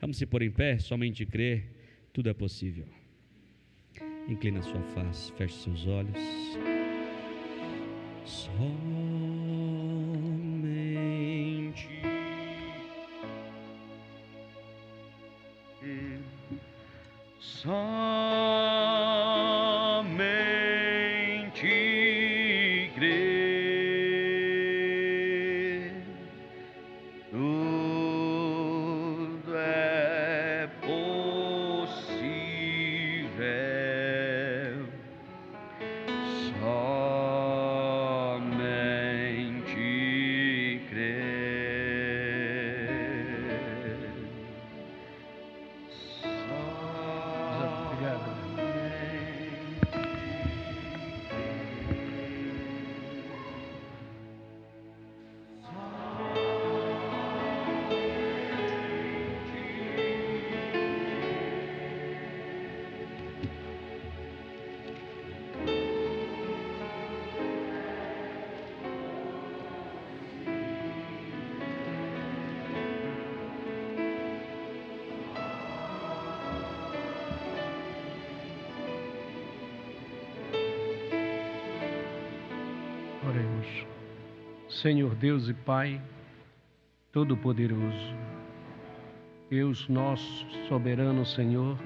Vamos se pôr em pé, somente crer, tudo é possível. Inclina sua face, feche seus olhos. Somente crer, tudo é possível. Somente crer. Obrigado. Oremos. Senhor Deus e Pai Todo-Poderoso, Deus nosso soberano Senhor,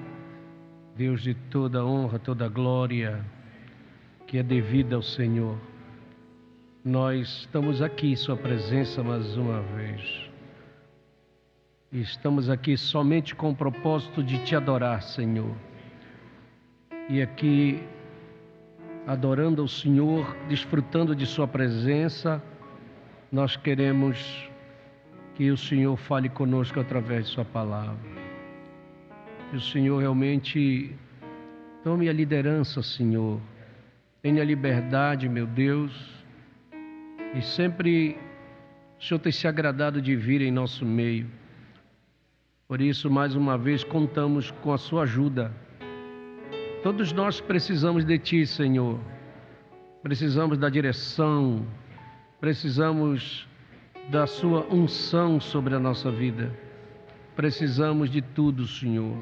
Deus de toda honra, toda glória que é devida ao Senhor, nós estamos aqui em Sua presença mais uma vez. E estamos aqui somente com o propósito de Te adorar, Senhor. E aqui, adorando ao Senhor, desfrutando de Sua presença, nós queremos que o Senhor fale conosco através de Sua palavra. Que o Senhor realmente tome a liderança, Senhor. Tenha liberdade, meu Deus. E sempre o Senhor tem se agradado de vir em nosso meio. Por isso, mais uma vez, contamos com a Sua ajuda. Todos nós precisamos de Ti, Senhor. Precisamos da direção, precisamos da Sua unção sobre a nossa vida. Precisamos de tudo, Senhor.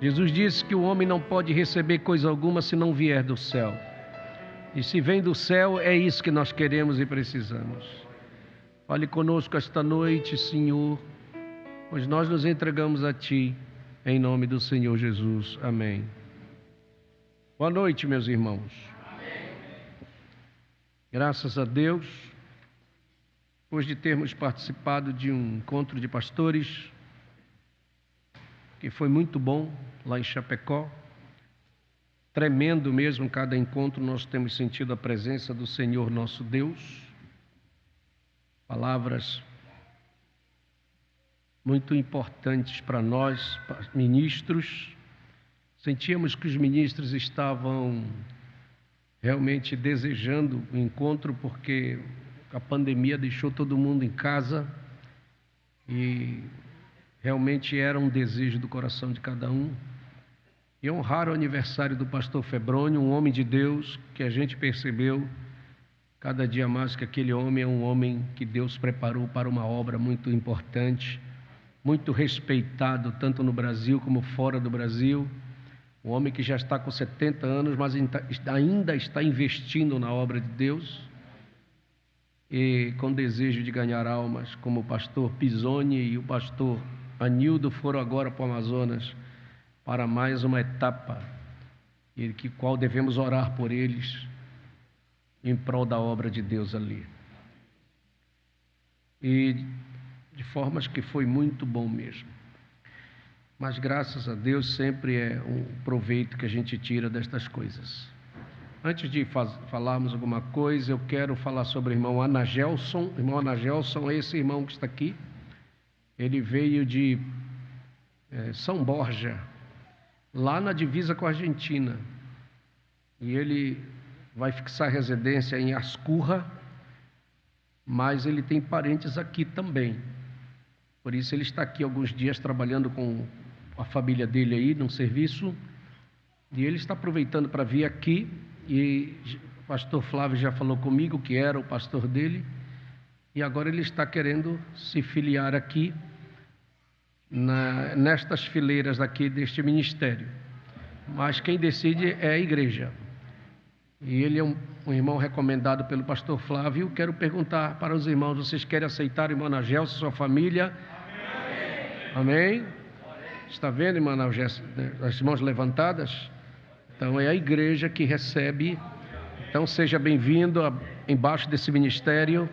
Jesus disse que o homem não pode receber coisa alguma se não vier do céu. E se vem do céu, é isso que nós queremos e precisamos. Fale conosco esta noite, Senhor, pois nós nos entregamos a Ti, em nome do Senhor Jesus. Amém. Boa noite, meus irmãos. Graças a Deus, depois de termos participado de um encontro de pastores, que foi muito bom lá em Chapecó, tremendo mesmo cada encontro, nós temos sentido a presença do Senhor nosso Deus, palavras muito importantes para nós, ministros. Sentíamos que os ministros estavam realmente desejando o encontro, porque a pandemia deixou todo mundo em casa e realmente era um desejo do coração de cada um. E honrar o aniversário do pastor Febrônio, um homem de Deus, que a gente percebeu cada dia mais que aquele homem é um homem que Deus preparou para uma obra muito importante, muito respeitado tanto no Brasil como fora do Brasil. Um homem que já está com 70 anos, mas ainda está investindo na obra de Deus e com desejo de ganhar almas, como o pastor Pisoni e o pastor Anildo foram agora para o Amazonas para mais uma etapa, e que qual devemos orar por eles em prol da obra de Deus ali. E de formas que foi muito bom mesmo. Mas graças a Deus sempre é um proveito que a gente tira destas coisas. Antes de falarmos alguma coisa, eu quero falar sobre o irmão Anagelson. O irmão Anagelson é esse irmão que está aqui. Ele veio de São Borja, lá na divisa com a Argentina. E ele vai fixar residência em Ascurra, mas ele tem parentes aqui também. Por isso ele está aqui alguns dias trabalhando com a família dele aí num serviço, e ele está aproveitando para vir aqui, e o pastor Flávio já falou comigo que era o pastor dele, e agora ele está querendo se filiar aqui, nestas fileiras aqui deste ministério. Mas quem decide é a igreja. E ele é um irmão recomendado pelo pastor Flávio. Quero perguntar para os irmãos: vocês querem aceitar o irmão Nagel, sua família? Amém? Está vendo, irmã Nagel, as mãos levantadas? Então é a igreja que recebe. Então seja bem-vindo embaixo desse ministério,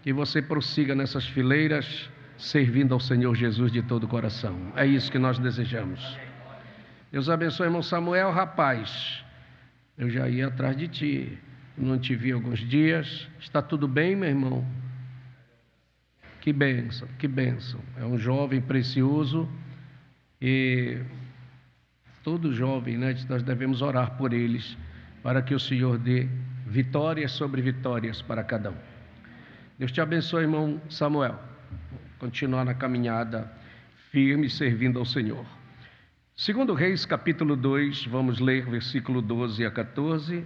que você prossiga nessas fileiras, servindo ao Senhor Jesus de todo o coração. É isso que nós desejamos. Deus abençoe, irmão Samuel. Rapaz, eu já ia atrás de ti, não te vi há alguns dias. Está tudo bem, meu irmão? Que bênção, que bênção. É um jovem precioso e todo jovem, né? Nós devemos orar por eles, para que o Senhor dê vitórias sobre vitórias para cada um. Deus te abençoe, irmão Samuel. Continuar na caminhada firme, servindo ao Senhor. 2 Reis, capítulo 2, vamos ler versículo 12 a 14.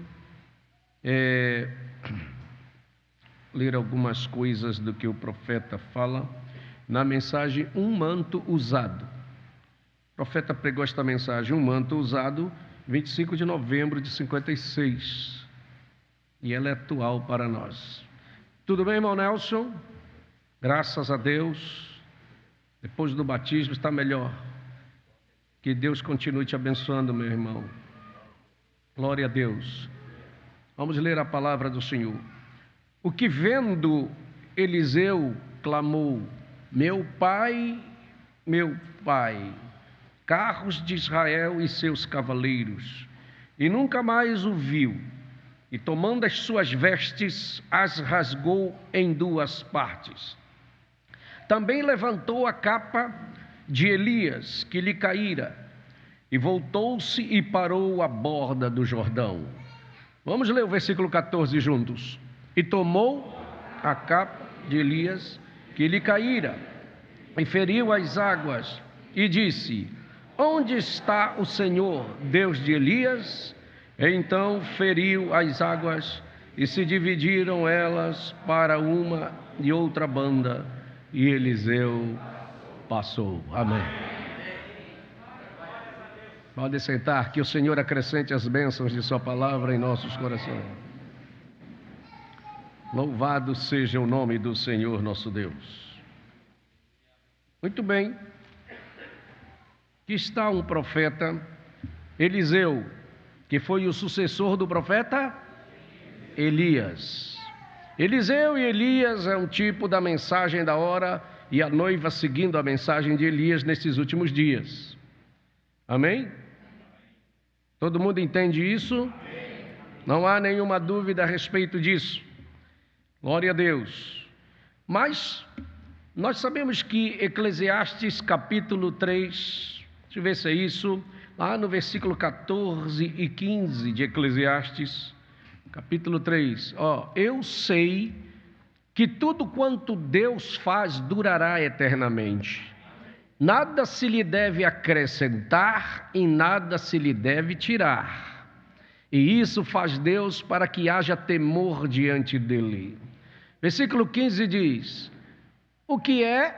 Ler algumas coisas do que o profeta fala na mensagem Um Manto Usado. O profeta pregou esta mensagem, Um Manto Usado, 25 de novembro de 56. E ela é atual para nós. Tudo bem, irmão Nelson? Graças a Deus. Depois do batismo está melhor. Que Deus continue te abençoando, meu irmão. Glória a Deus. Vamos ler a palavra do Senhor. O que vendo Eliseu clamou: meu pai, carros de Israel e seus cavaleiros. E nunca mais o viu. E tomando as suas vestes, as rasgou em duas partes. Também levantou a capa de Elias, que lhe caíra, e voltou-se e parou à borda do Jordão. Vamos ler o versículo 14 juntos. E tomou a capa de Elias, que lhe caíra, e feriu as águas, e disse: onde está o Senhor, Deus de Elias? Então feriu as águas, e se dividiram elas para uma e outra banda, e Eliseu passou. Amém. Pode sentar, que o Senhor acrescente as bênçãos de sua palavra em nossos corações. Louvado seja o nome do Senhor nosso Deus. Muito bem. Aqui está um profeta, Eliseu, que foi o sucessor do profeta Elias. Eliseu e Elias é um tipo da mensagem da hora, e a noiva seguindo a mensagem de Elias nesses últimos dias. Amém? Todo mundo entende isso? Não há nenhuma dúvida a respeito disso. Glória a Deus. Mas nós sabemos que Eclesiastes capítulo 3, deixa eu ver se é isso, lá no versículo 14 e 15 de Eclesiastes, capítulo 3, eu sei que tudo quanto Deus faz durará eternamente. Nada se lhe deve acrescentar e nada se lhe deve tirar. E isso faz Deus para que haja temor diante dele. Versículo 15 diz: o que é?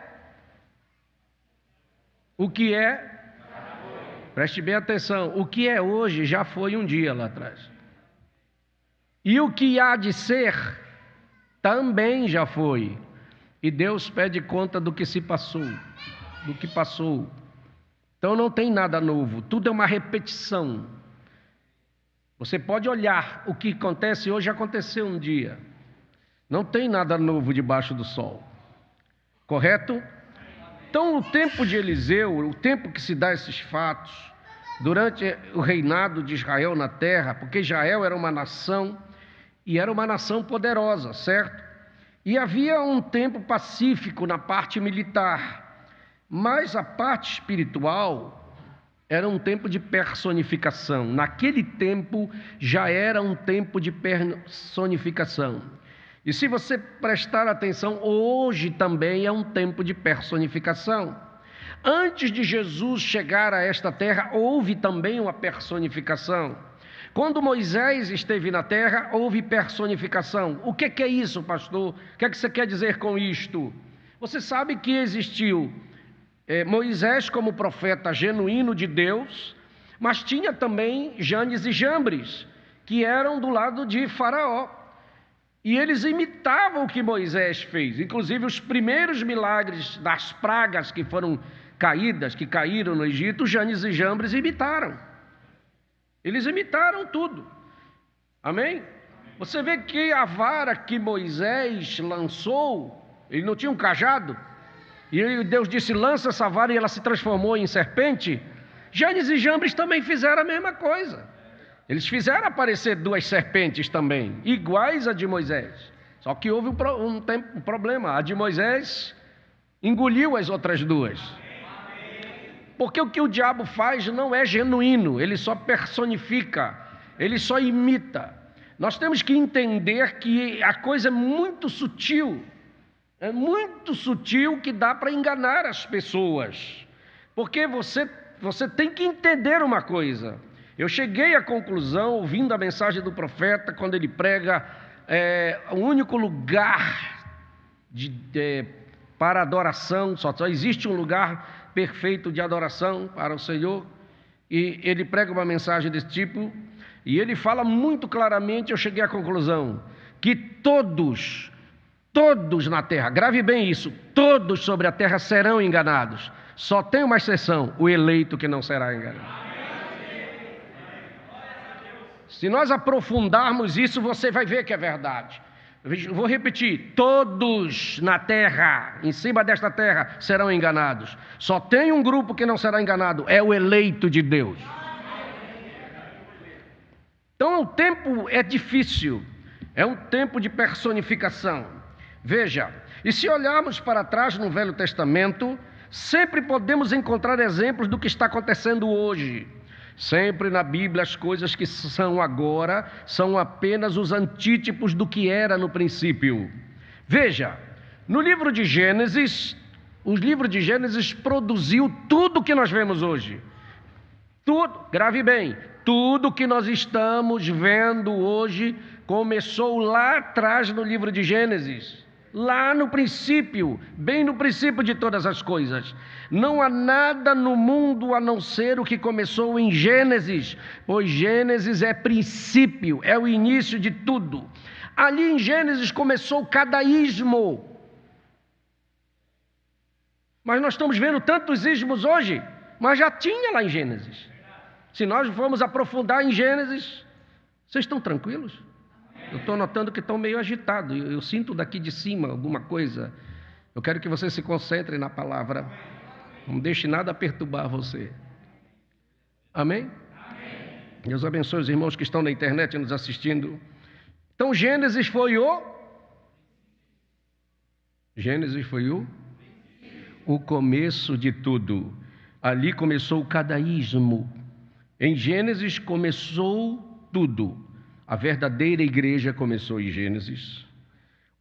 Preste bem atenção, o que é hoje já foi um dia lá atrás. E o que há de ser também já foi. E Deus pede conta do que se passou, do que passou. Então não tem nada novo, tudo é uma repetição. Você pode olhar, o que acontece hoje aconteceu um dia. Não tem nada novo debaixo do sol. Correto? Então o tempo de Eliseu, o tempo que se dá esses fatos, durante o reinado de Israel na terra, porque Israel era uma nação, e era uma nação poderosa, certo? E havia um tempo pacífico na parte militar, mas a parte espiritual era um tempo de personificação. Naquele tempo já era um tempo de personificação. E se você prestar atenção, hoje também é um tempo de personificação. Antes de Jesus chegar a esta terra, houve também uma personificação. Quando Moisés esteve na terra, houve personificação. O que é isso, pastor? O que é que você quer dizer com isto? Você sabe que existiu Moisés como profeta genuíno de Deus, mas tinha também Janes e Jambres, que eram do lado de Faraó. E eles imitavam o que Moisés fez. Inclusive os primeiros milagres das pragas que foram caídas, que caíram no Egito, Janes e Jambres imitaram. Eles imitaram tudo. Amém? Você vê que a vara que Moisés lançou, ele não tinha um cajado, e Deus disse, lança essa vara, e ela se transformou em serpente. Janes e Jambres também fizeram a mesma coisa. Eles fizeram aparecer 2 serpentes também, iguais a de Moisés. Só que houve um problema. A de Moisés engoliu as outras 2. Porque o que o diabo faz não é genuíno, ele só personifica, ele só imita. Nós temos que entender que a coisa é muito sutil que dá para enganar as pessoas. Porque você tem que entender uma coisa. Eu cheguei à conclusão, ouvindo a mensagem do profeta, quando ele prega o único lugar para adoração, só existe um lugar perfeito de adoração para o Senhor, e ele prega uma mensagem desse tipo, e ele fala muito claramente, eu cheguei à conclusão, que todos na terra, grave bem isso, todos sobre a terra serão enganados, só tem uma exceção, o eleito que não será enganado. Se nós aprofundarmos isso, você vai ver que é verdade. Vou repetir, todos na terra, em cima desta terra, serão enganados. Só tem um grupo que não será enganado, é o eleito de Deus. Então o tempo é difícil, é um tempo de personificação. Veja, e se olharmos para trás no Velho Testamento, sempre podemos encontrar exemplos do que está acontecendo hoje. Sempre na Bíblia as coisas que são agora são apenas os antítipos do que era no princípio. Veja, no livro de Gênesis, o livro de Gênesis produziu tudo que nós vemos hoje. Tudo, grave bem, tudo que nós estamos vendo hoje começou lá atrás no livro de Gênesis. Lá no princípio, bem no princípio de todas as coisas. Não há nada no mundo a não ser o que começou em Gênesis, pois Gênesis é princípio, é o início de tudo. Ali em Gênesis começou o cadaísmo. Mas nós estamos vendo tantos ismos hoje, mas já tinha lá em Gênesis. Se nós formos aprofundar em Gênesis, vocês estão tranquilos? Eu estou notando que estão meio agitados. Eu sinto daqui de cima alguma coisa. Eu quero que você se concentre na palavra. Não deixe nada perturbar você. Amém? Amém. Deus abençoe os irmãos que estão na internet nos assistindo. Então Gênesis foi o começo de tudo. Ali começou o cadaísmo. Em Gênesis começou tudo. A verdadeira igreja começou em Gênesis.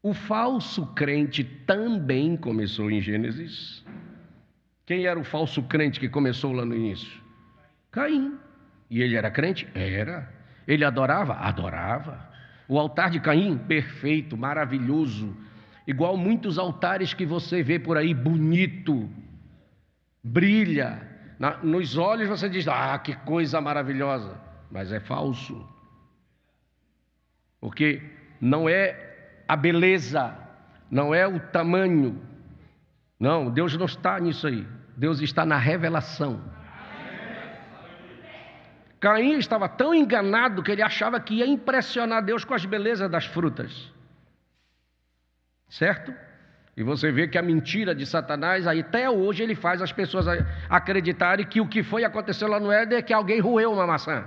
O falso crente também começou em Gênesis. Quem era o falso crente que começou lá no início? Caim. E ele era crente? Era. Ele adorava? Adorava. O altar de Caim, perfeito, maravilhoso. Igual muitos altares que você vê por aí, bonito, brilha. Nos olhos você diz, que coisa maravilhosa. Mas é falso. Porque não é a beleza, não é o tamanho. Não, Deus não está nisso aí. Deus está na revelação. Caim estava tão enganado que ele achava que ia impressionar Deus com as belezas das frutas. Certo? E você vê que a mentira de Satanás, aí até hoje ele faz as pessoas acreditarem que o que foi aconteceu lá no Éden é que alguém roeu uma maçã.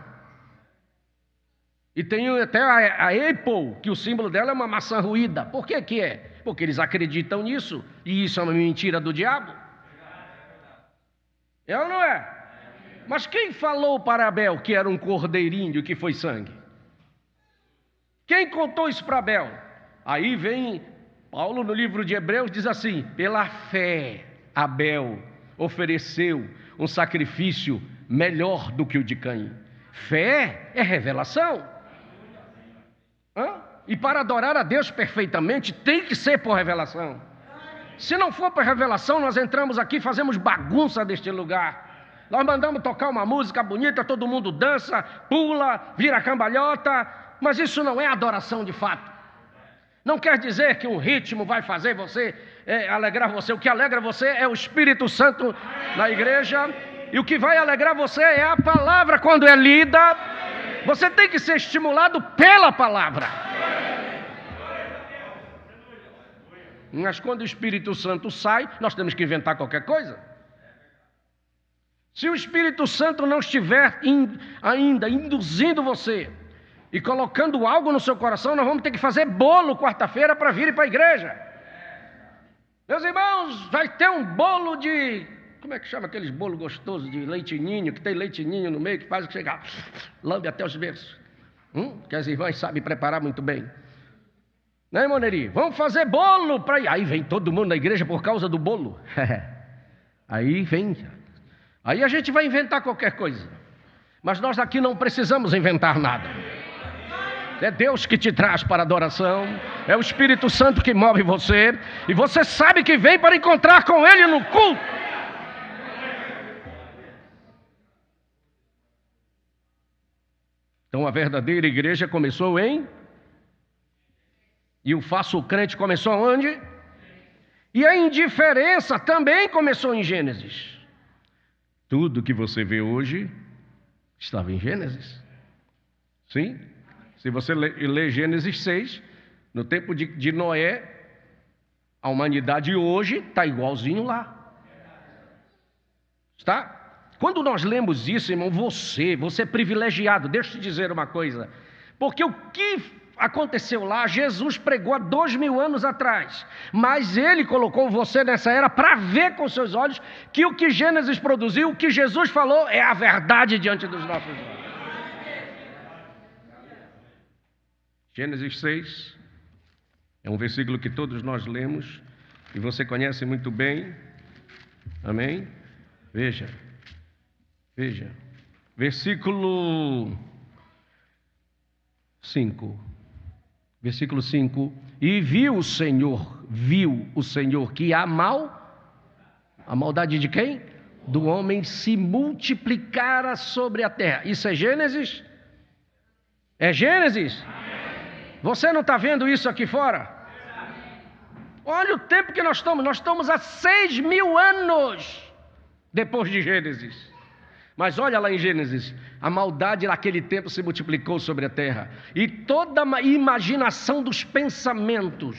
E tem até a Apple, que o símbolo dela é uma maçã ruída. Por que que é? Porque eles acreditam nisso. E isso é uma mentira do diabo. É ou não é? Mas quem falou para Abel que era um cordeirinho que foi sangue? Quem contou isso para Abel? Aí vem Paulo no livro de Hebreus, diz assim: pela fé Abel ofereceu um sacrifício melhor do que o de Caim. Fé é revelação. E para adorar a Deus perfeitamente tem que ser por revelação. Se não for para revelação, nós entramos aqui, fazemos bagunça deste lugar. Nós mandamos tocar uma música bonita, todo mundo dança, pula, vira cambalhota, mas isso não é adoração de fato. Não quer dizer que um ritmo vai fazer você alegrar você. O que alegra você é o Espírito Santo na igreja, e o que vai alegrar você é a palavra quando é lida. Você tem que ser estimulado pela palavra. Mas quando o Espírito Santo sai, nós temos que inventar qualquer coisa. Se o Espírito Santo não estiver ainda induzindo você e colocando algo no seu coração, nós vamos ter que fazer bolo quarta-feira para vir para a igreja. Meus irmãos, vai ter um bolo de... Como é que chama aqueles bolos gostosos de leite ninho, que tem leite ninho no meio, que faz chegar, lambe até os berços. Que as irmãs sabem preparar muito bem. Né, irmão Neri? Vamos fazer bolo para ir. Aí vem todo mundo na igreja por causa do bolo. Aí vem. Aí a gente vai inventar qualquer coisa. Mas nós aqui não precisamos inventar nada. É Deus que te traz para a adoração. É o Espírito Santo que move você. E você sabe que vem para encontrar com Ele no culto. Então a verdadeira igreja começou em... E o falso crente começou onde? E a indiferença também começou em Gênesis. Tudo que você vê hoje estava em Gênesis. Sim? Se você ler Gênesis 6, no tempo de Noé, a humanidade hoje está igualzinho lá. Está? Quando nós lemos isso, irmão, você é privilegiado. Deixa eu te dizer uma coisa. Porque o que aconteceu lá, Jesus pregou há 2000 anos atrás, mas Ele colocou você nessa era para ver com seus olhos que o que Gênesis produziu, o que Jesus falou, é a verdade diante dos nossos olhos. Gênesis 6 é um versículo que todos nós lemos e você conhece muito bem. Amém? Veja, versículo 5. Versículo 5, e viu o Senhor que a maldade de quem? Do homem se multiplicara sobre a terra. Isso é Gênesis? É Gênesis? Você não está vendo isso aqui fora? Olha o tempo que nós estamos há 6.000 anos depois de Gênesis. Mas olha lá em Gênesis, a maldade naquele tempo se multiplicou sobre a terra, e toda a imaginação dos pensamentos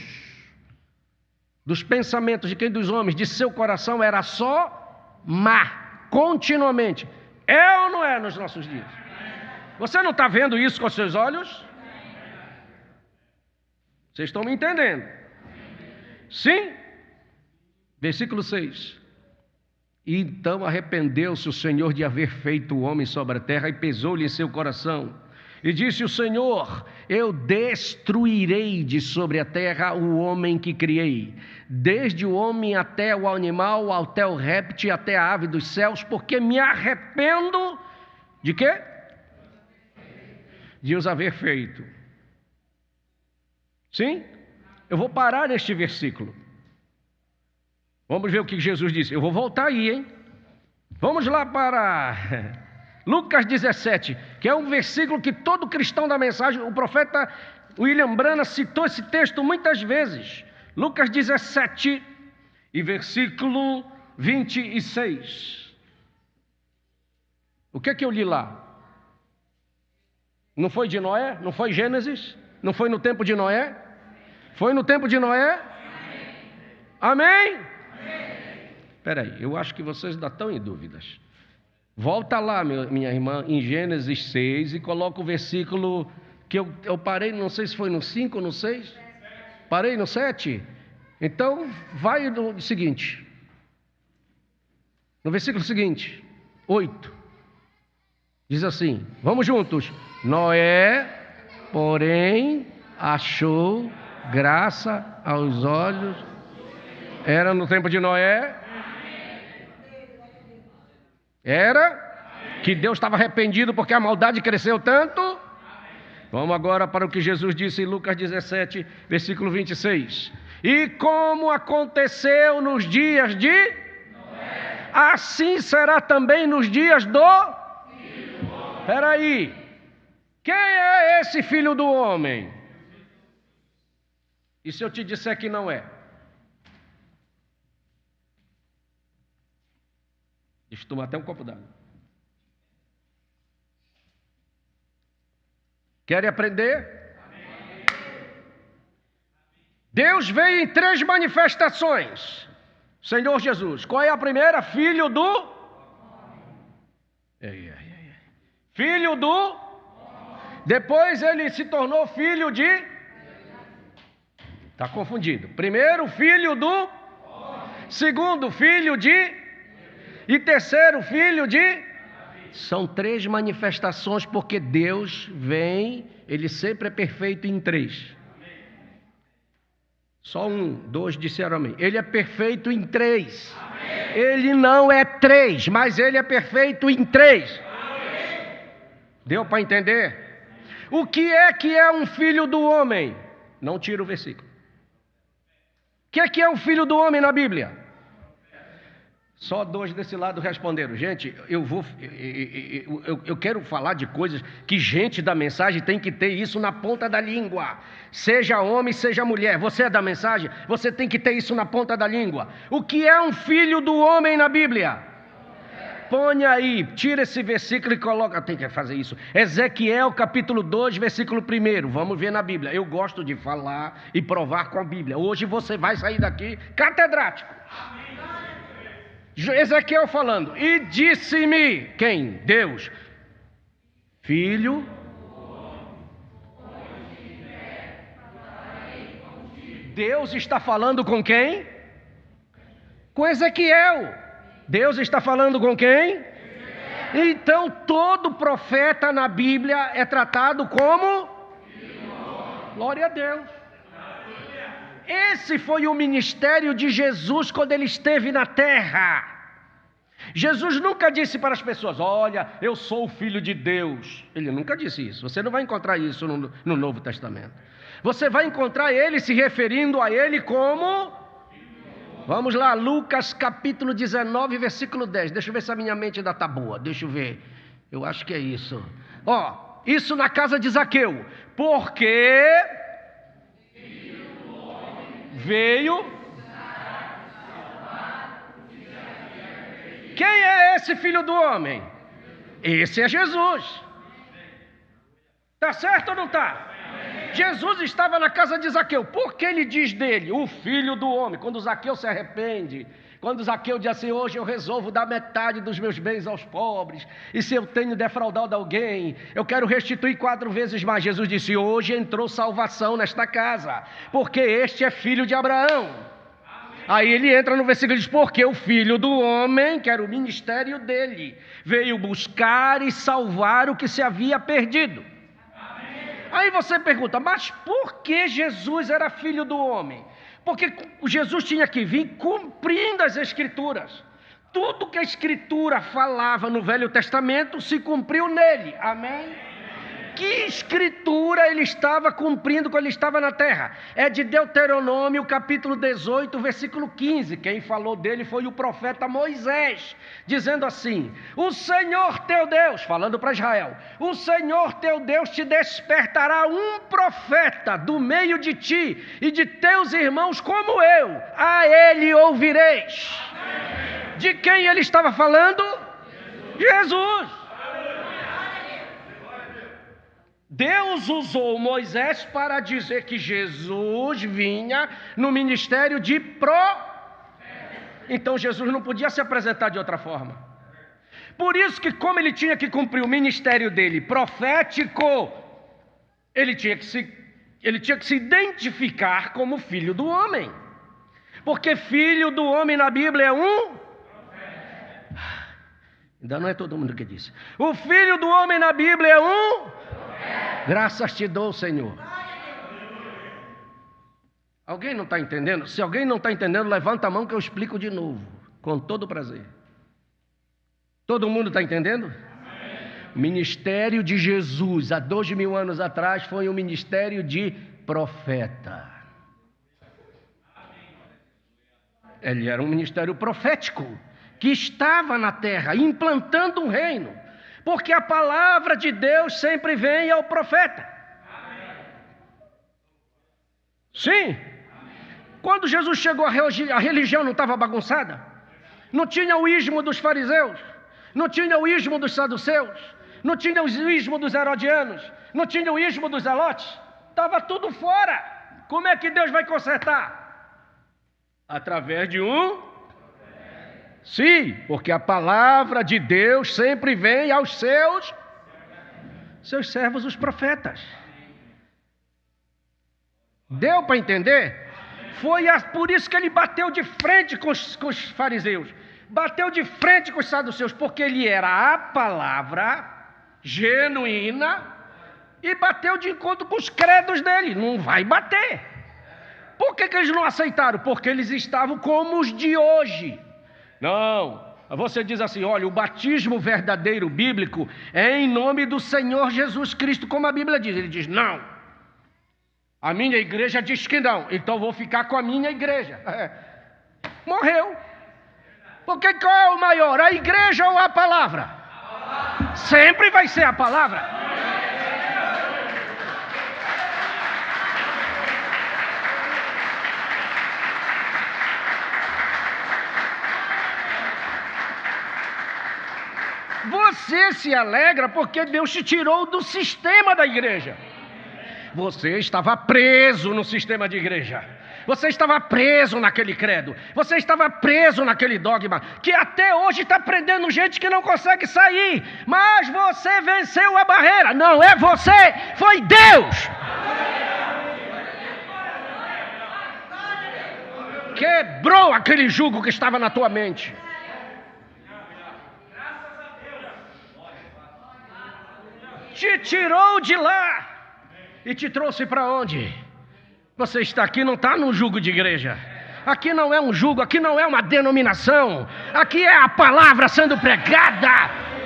de quem? Dos homens, de seu coração era só má, continuamente. É ou não é nos nossos dias? Você não está vendo isso com seus olhos? Vocês estão me entendendo? Sim? Versículo 6. Então arrependeu-se o Senhor de haver feito o homem sobre a terra e pesou-lhe em seu coração. E disse o Senhor: eu destruirei de sobre a terra o homem que criei, desde o homem até o animal, até o réptil, até a ave dos céus, porque me arrependo de quê? De os haver feito. Sim? Eu vou parar neste versículo. Vamos ver o que Jesus disse. Eu vou voltar aí, hein? Vamos lá para Lucas 17, que é um versículo que todo cristão da mensagem, o profeta William Branham citou esse texto muitas vezes. Lucas 17 e versículo 26. O que é que eu li lá? Não foi de Noé? Não foi Gênesis? Não foi no tempo de Noé? Foi no tempo de Noé? Amém? Espera aí, eu acho que vocês ainda estão em dúvidas. Volta lá, minha irmã, em Gênesis 6 e coloca o versículo que eu parei, não sei se foi no 5 ou no 6. Parei no 7? Então, vai no seguinte. No versículo seguinte, 8. Diz assim, vamos juntos. Noé, porém, achou graça aos olhos. Era no tempo de Noé? Era? Que Deus estava arrependido porque a maldade cresceu tanto? Vamos agora para o que Jesus disse em Lucas 17, versículo 26. E como aconteceu nos dias de Noé, assim será também nos dias do... Espera aí. Quem é esse filho do homem? E se eu te disser que não é? Deixa eu tomar até um copo d'água. Querem aprender? Deus veio em 3 manifestações. Senhor Jesus. Qual é a primeira? Filho do... Filho do... Depois ele se tornou filho de... Está confundido. Primeiro, filho do... Segundo, filho de... E terceiro, filho de... São 3 manifestações, porque Deus vem, Ele sempre é perfeito em 3. Só 1, 2 disseram amém. Ele é perfeito em 3. Amém. Ele não é 3, mas Ele é perfeito em 3. Amém. Deu para entender? O que é um filho do homem? Não tira o versículo. O que é um filho do homem na Bíblia? Só 2 desse lado responderam. Gente, eu quero falar de coisas que gente da mensagem tem que ter isso na ponta da língua. Seja homem, seja mulher. Você é da mensagem? Você tem que ter isso na ponta da língua. O que é um filho do homem na Bíblia? Põe aí, tira esse versículo e coloca. Tem que fazer isso. Ezequiel capítulo 2, versículo 1. Vamos ver na Bíblia. Eu gosto de falar e provar com a Bíblia. Hoje você vai sair daqui catedrático. Ezequiel falando, e disse-me, quem? Deus, filho, Deus está falando com quem? Com Ezequiel. Deus está falando com quem? Então todo profeta na Bíblia é tratado como? Glória a Deus. Esse foi o ministério de Jesus quando ele esteve na terra. Jesus nunca disse para as pessoas, olha, eu sou o Filho de Deus. Ele nunca disse isso. Você não vai encontrar isso no Novo Testamento. Você vai encontrar ele se referindo a ele como... Vamos lá, Lucas capítulo 19, versículo 10. Deixa eu ver se a minha mente ainda está boa. Deixa eu ver. Eu acho que é isso. Ó, isso na casa de Zaqueu. Porque... veio. Quem é esse filho do homem? Esse é Jesus. Tá certo ou não tá? Jesus estava na casa de Zaqueu. Por que ele diz dele, o filho do homem? Quando Zaqueu se arrepende, quando Zaqueu diz assim, hoje eu resolvo dar metade dos meus bens aos pobres, e se eu tenho defraudado alguém, eu quero restituir 4 vezes mais. Jesus disse, hoje entrou salvação nesta casa, porque este é filho de Abraão. Aí ele entra no versículo e diz, porque o filho do homem, que era o ministério dele, veio buscar e salvar o que se havia perdido. Aí você pergunta, mas por que Jesus era filho do homem? Porque Jesus tinha que vir cumprindo as Escrituras. Tudo que a Escritura falava no Velho Testamento se cumpriu nele. Amém? Que Escritura ele estava cumprindo quando ele estava na terra? É de Deuteronômio capítulo 18, versículo 15. Quem falou dele foi o profeta Moisés, dizendo assim, o Senhor teu Deus, falando para Israel, o Senhor teu Deus te despertará um profeta do meio de ti e de teus irmãos como eu, a ele ouvireis. De quem ele estava falando? Jesus. Deus usou Moisés para dizer que Jesus vinha no ministério de Então Jesus não podia se apresentar de outra forma. Por isso que como ele tinha que cumprir o ministério dele profético, ele tinha que se identificar como filho do homem. Porque filho do homem na Bíblia é um... Ainda não é todo mundo que disse. O filho do homem na Bíblia é um... Graças te dou, Senhor. Alguém não está entendendo? Se alguém não está entendendo, levanta a mão que eu explico de novo, com todo prazer. Todo mundo está entendendo? O ministério de Jesus, há 2000 anos atrás, foi um ministério de profeta. Ele era um ministério profético, que estava na terra, implantando um reino. Porque a palavra de Deus sempre vem ao profeta. Sim. Quando Jesus chegou, a religião não estava bagunçada? Não tinha o ismo dos fariseus, não tinha o ismo dos saduceus, não tinha o ismo dos herodianos, não tinha o ismo dos zelotes. Estava tudo fora. Como é que Deus vai consertar? Através de um... Sim, porque a palavra de Deus sempre vem aos seus servos, os profetas. Deu para entender? Por isso que ele bateu de frente com os fariseus, bateu de frente com os saduceus, porque ele era a palavra genuína e bateu de encontro com os credos dele. Não vai bater. Por que eles não aceitaram? Porque eles estavam como os de hoje. Não, você diz assim, olha, o batismo verdadeiro bíblico é em nome do Senhor Jesus Cristo, como a Bíblia diz. Ele diz, não, a minha igreja diz que não, então vou ficar com a minha igreja. Morreu. Porque qual é o maior, a igreja ou a palavra? Sempre vai ser a palavra. Você se alegra porque Deus te tirou do sistema da igreja. Você estava preso no sistema de igreja. Você estava preso naquele credo. Você estava preso naquele dogma que até hoje está prendendo gente que não consegue sair. Mas você venceu a barreira. Não é você, foi Deus. Quebrou aquele jugo que estava na tua mente. Te tirou de lá e te trouxe para onde? Você está aqui, não está num jugo de igreja. Aqui não é um jugo, aqui não é uma denominação. Aqui é a palavra sendo pregada.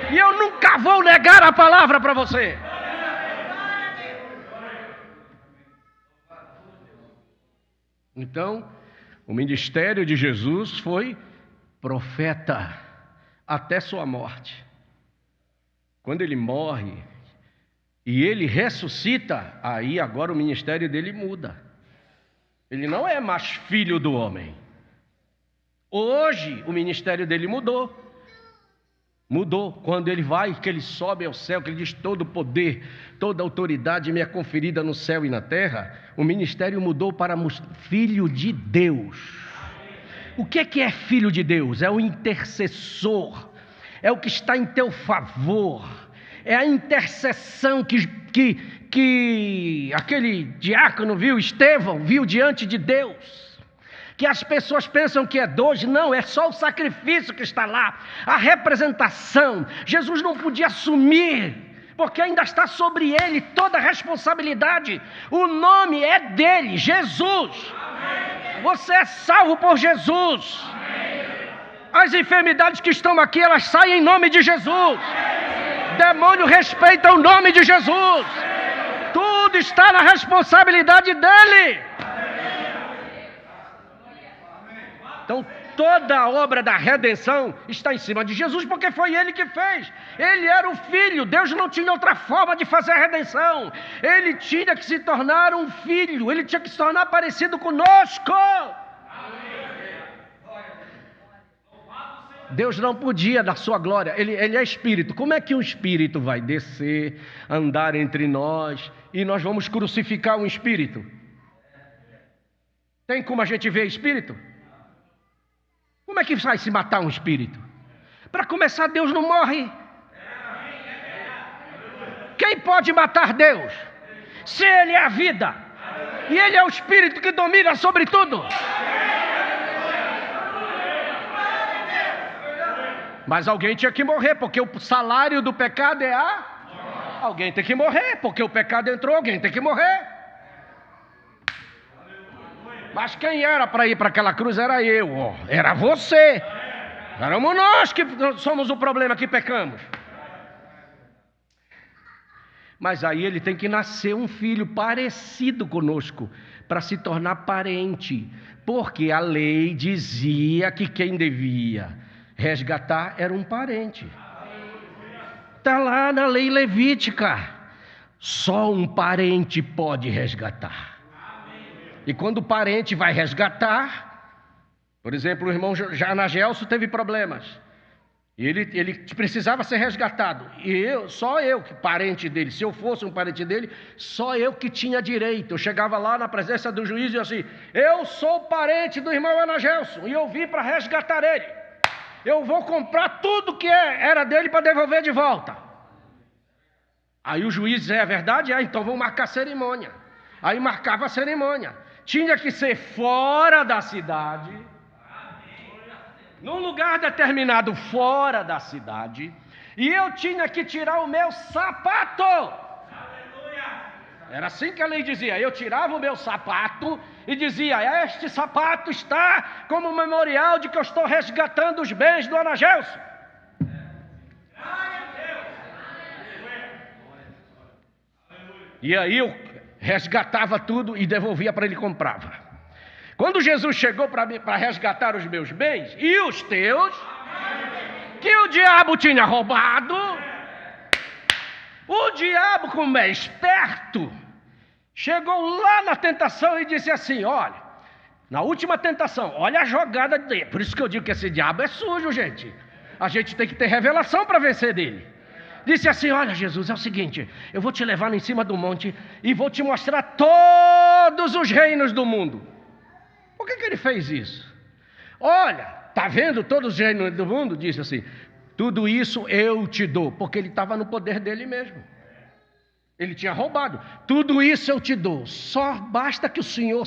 E eu nunca vou negar a palavra para você. Então, o ministério de Jesus foi profeta até sua morte. Quando ele morre e ele ressuscita, aí agora o ministério dele muda. Ele não é mais filho do homem. Hoje o ministério dele mudou. Mudou. Quando ele vai, que ele sobe ao céu, que ele diz todo poder, toda autoridade me é conferida no céu e na terra, o ministério mudou para filho de Deus. O que é filho de Deus? É o intercessor, é o que está em teu favor. É a intercessão que aquele diácono viu, Estevão, viu diante de Deus. Que as pessoas pensam que é dois, não, é só o sacrifício que está lá, a representação. Jesus não podia assumir, porque ainda está sobre ele toda a responsabilidade. O nome é dele, Jesus. Você é salvo por Jesus. As enfermidades que estão aqui, elas saem em nome de Jesus. Demônio respeita o nome de Jesus. Tudo está na responsabilidade dele. Então toda a obra da redenção está em cima de Jesus, porque foi ele que fez. Ele era o filho. Deus não tinha outra forma de fazer a redenção. Ele tinha que se tornar um filho. Ele tinha que se tornar parecido conosco. Deus não podia dar sua glória, ele é espírito. Como é que um espírito vai descer, andar entre nós e nós vamos crucificar um espírito? Tem como a gente ver espírito? Como é que vai se matar um espírito? Para começar, Deus não morre. Quem pode matar Deus? Se Ele é a vida e Ele é o espírito que domina sobre tudo. Mas alguém tinha que morrer, porque o salário do pecado é alguém tem que morrer, porque o pecado entrou, alguém tem que morrer. Mas quem era para ir para aquela cruz era eu, era você. Éramos nós que somos o problema, que pecamos. Mas aí ele tem que nascer um filho parecido conosco, para se tornar parente. Porque a lei dizia que quem devia resgatar era um parente. Está lá na lei levítica. Só um parente pode resgatar. E quando o parente vai resgatar, por exemplo, o irmão Janagelso teve problemas. Ele precisava ser resgatado. E só eu, que parente dele, se eu fosse um parente dele, só eu que tinha direito. Eu chegava lá na presença do juiz e dizia assim: eu sou parente do irmão Janagelso e eu vim para resgatar ele. Eu vou comprar tudo que era dele para devolver de volta. Aí o juiz dizia: é verdade? Então vamos marcar a cerimônia. Aí marcava a cerimônia. Tinha que ser fora da cidade, num lugar determinado fora da cidade, e eu tinha que tirar o meu sapato. Era assim que a lei dizia. Eu tirava o meu sapato e dizia: este sapato está como memorial de que eu estou resgatando os bens do Janagelso. E aí eu resgatava tudo e devolvia para ele, comprava. Quando Jesus chegou para resgatar os meus bens e os teus, que o diabo tinha roubado, o diabo, como é esperto, chegou lá na tentação e disse assim: olha, na última tentação, olha a jogada dele. Por isso que eu digo que esse diabo é sujo, gente. A gente tem que ter revelação para vencer dele. Disse assim: olha, Jesus, é o seguinte, eu vou te levar lá em cima do monte e vou te mostrar todos os reinos do mundo. Por que ele fez isso? Olha, está vendo todos os reinos do mundo? Disse assim: tudo isso eu te dou, porque ele estava no poder dele mesmo. Ele tinha roubado. Tudo isso eu te dou, só basta que o Senhor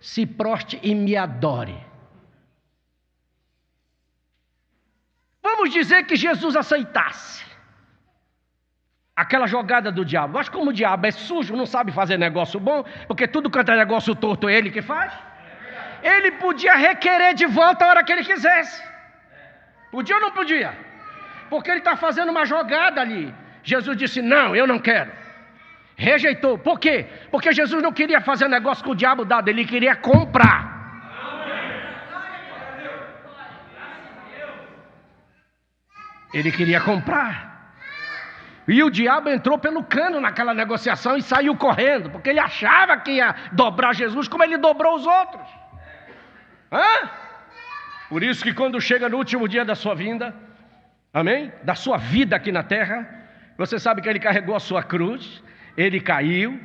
se prostre e me adore. Vamos dizer que Jesus aceitasse aquela jogada do diabo. Mas como o diabo é sujo, não sabe fazer negócio bom, porque tudo quanto é negócio torto é ele que faz, ele podia requerer de volta a hora que ele quisesse. Podia ou não podia? Porque ele está fazendo uma jogada ali. Jesus disse: não, eu não quero. Rejeitou. Por quê? Porque Jesus não queria fazer negócio com o diabo dado, ele queria comprar. Ele queria comprar. E o diabo entrou pelo cano naquela negociação e saiu correndo, porque ele achava que ia dobrar Jesus como ele dobrou os outros. Por isso que quando chega no último dia da sua vinda, amém? Da sua vida aqui na terra, você sabe que ele carregou a sua cruz, ele caiu,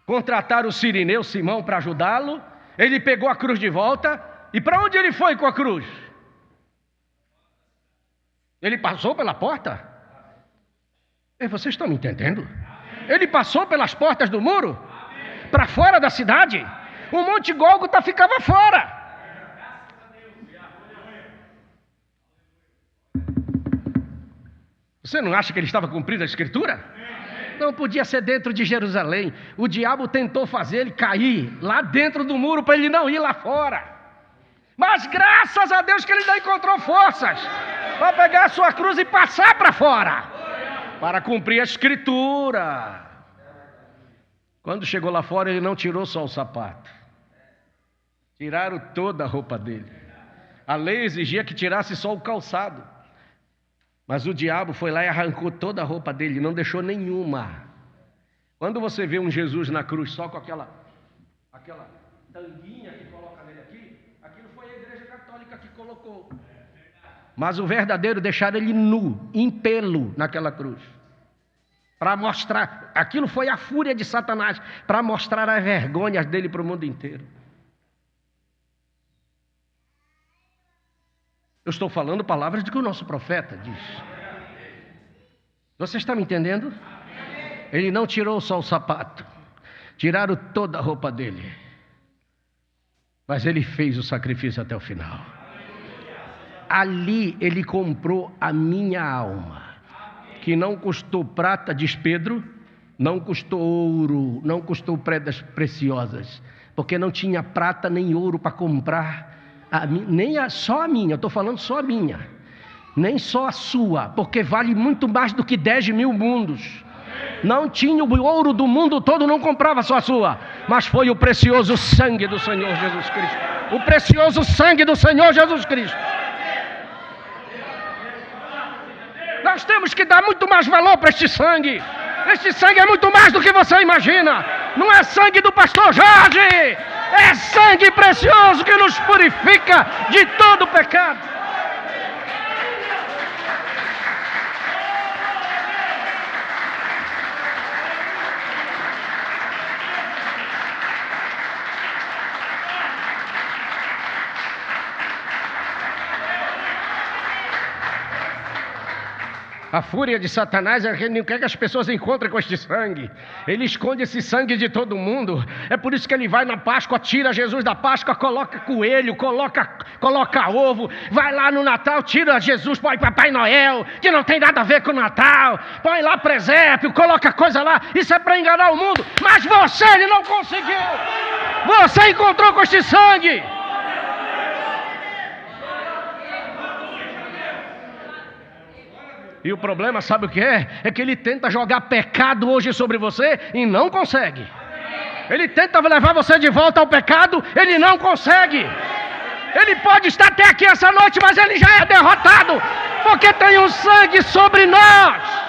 contrataram o Cirineu, Simão, para ajudá-lo, ele pegou a cruz de volta, e para onde ele foi com a cruz? Ele passou pela porta? Vocês estão me entendendo? Ele passou pelas portas do muro, para fora da cidade. O Monte Gólgota ficava fora. Você não acha que ele estava cumprindo a Escritura? Não podia ser dentro de Jerusalém. O diabo tentou fazer ele cair lá dentro do muro para ele não ir lá fora. Mas graças a Deus que ele não encontrou forças para pegar a sua cruz e passar para fora, para cumprir a Escritura. Quando chegou lá fora, ele não tirou só o sapato. Tiraram toda a roupa dele. A lei exigia que tirasse só o calçado. Mas o diabo foi lá e arrancou toda a roupa dele, não deixou nenhuma. Quando você vê um Jesus na cruz só com aquela tanguinha que coloca nele aqui, aquilo foi a Igreja Católica que colocou. Mas o verdadeiro deixaram ele nu, em pelo, naquela cruz. Para mostrar, aquilo foi a fúria de Satanás, para mostrar as vergonhas dele para o mundo inteiro. Eu estou falando palavras do que o nosso profeta diz. Você está me entendendo? Ele não tirou só o sapato, tiraram toda a roupa dele, mas ele fez o sacrifício até o final. Ali ele comprou a minha alma, que não custou prata, diz Pedro, não custou ouro, não custou pedras preciosas, porque não tinha prata nem ouro para comprar só a minha, eu estou falando só a minha, nem só a sua, porque vale muito mais do que 10 mil mundos. Não tinha o ouro do mundo todo, não comprava só a sua. Mas foi o precioso sangue do Senhor Jesus Cristo. O precioso sangue do Senhor Jesus Cristo. Nós temos que dar muito mais valor para este sangue. Este sangue é muito mais do que você imagina. Não é sangue do pastor Jorge. É sangue precioso que nos purifica de todo pecado. A fúria de Satanás é que não quer que as pessoas encontrem com este sangue. Ele esconde esse sangue de todo mundo. É por isso que ele vai na Páscoa, tira Jesus da Páscoa, coloca coelho, coloca ovo. Vai lá no Natal, tira Jesus, põe Papai Noel, que não tem nada a ver com o Natal. Põe lá presépio, coloca coisa lá. Isso é para enganar o mundo. Mas você, ele não conseguiu. Você encontrou com este sangue. E o problema, sabe o que é? É que ele tenta jogar pecado hoje sobre você e não consegue. Ele tenta levar você de volta ao pecado, ele não consegue. Ele pode estar até aqui essa noite, mas ele já é derrotado, porque tem um sangue sobre nós.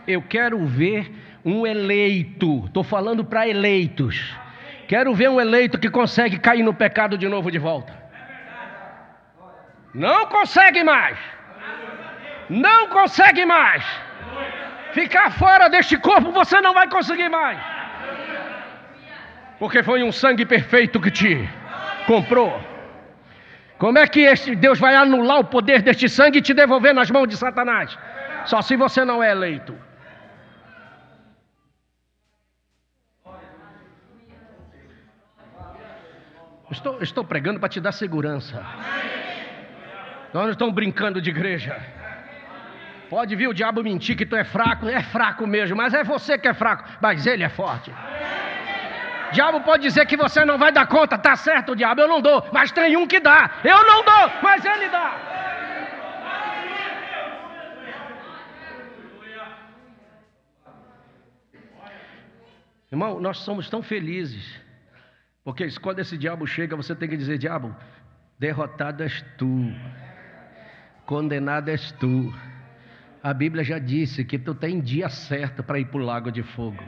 Eu quero ver um eleito, estou falando para eleitos. Quero ver um eleito que consegue cair no pecado de novo de volta. Não consegue mais. Não consegue mais. Ficar fora deste corpo você não vai conseguir mais. Porque foi um sangue perfeito que te comprou. Como é que este Deus vai anular o poder deste sangue e te devolver nas mãos de Satanás? Só se você não é eleito. Estou pregando para te dar segurança. Nós não estamos brincando de igreja. Pode vir o diabo mentir que tu é fraco mesmo, mas é você que é fraco, mas ele é forte. O diabo pode dizer que você não vai dar conta, tá certo, diabo, eu não dou, mas tem um que dá. Eu não dou, mas ele dá. Irmão, nós somos tão felizes. Porque quando esse diabo chega, você tem que dizer: diabo, derrotado és tu, condenado és tu. A Bíblia já disse que tu tem dia certo para ir para o lago de fogo.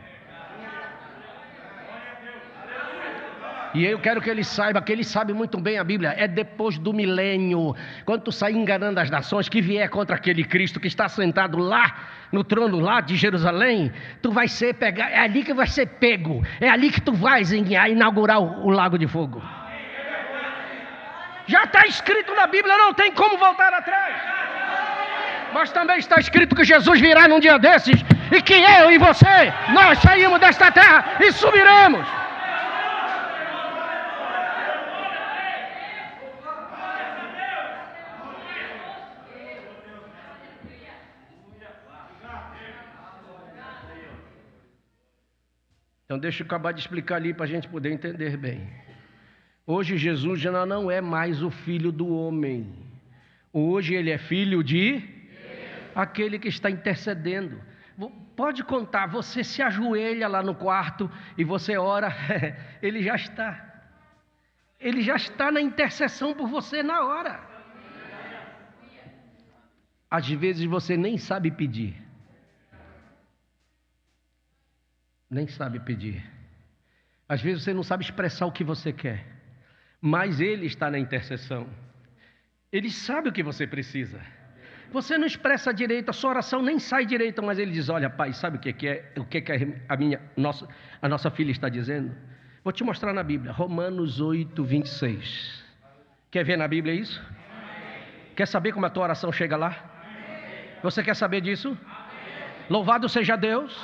E eu quero que ele saiba, que ele sabe muito bem a Bíblia, é depois do milênio, quando tu sair enganando as nações, que vier contra aquele Cristo que está sentado lá, no trono lá de Jerusalém, tu vai ser pegado, é ali que vai ser pego, é ali que tu vais inaugurar o lago de fogo. Já está escrito na Bíblia, não tem como voltar atrás. Mas também está escrito que Jesus virá num dia desses, e que eu e você, nós saímos desta terra e subiremos. Então deixa eu acabar de explicar ali para a gente poder entender bem. Hoje Jesus já não é mais o filho do homem. Hoje ele é filho de aquele que está intercedendo. Pode contar, você se ajoelha lá no quarto e você ora, ele já está. Ele já está na intercessão por você na hora. Às vezes você nem sabe pedir. Nem sabe pedir. Às vezes você não sabe expressar o que você quer. Mas ele está na intercessão. Ele sabe o que você precisa. Você não expressa direito, a sua oração nem sai direito, mas ele diz: olha, pai, sabe o que é? O que a nossa filha está dizendo? Vou te mostrar na Bíblia, Romanos 8, 26. Quer ver na Bíblia isso? Quer saber como a tua oração chega lá? Você quer saber disso? Louvado seja Deus.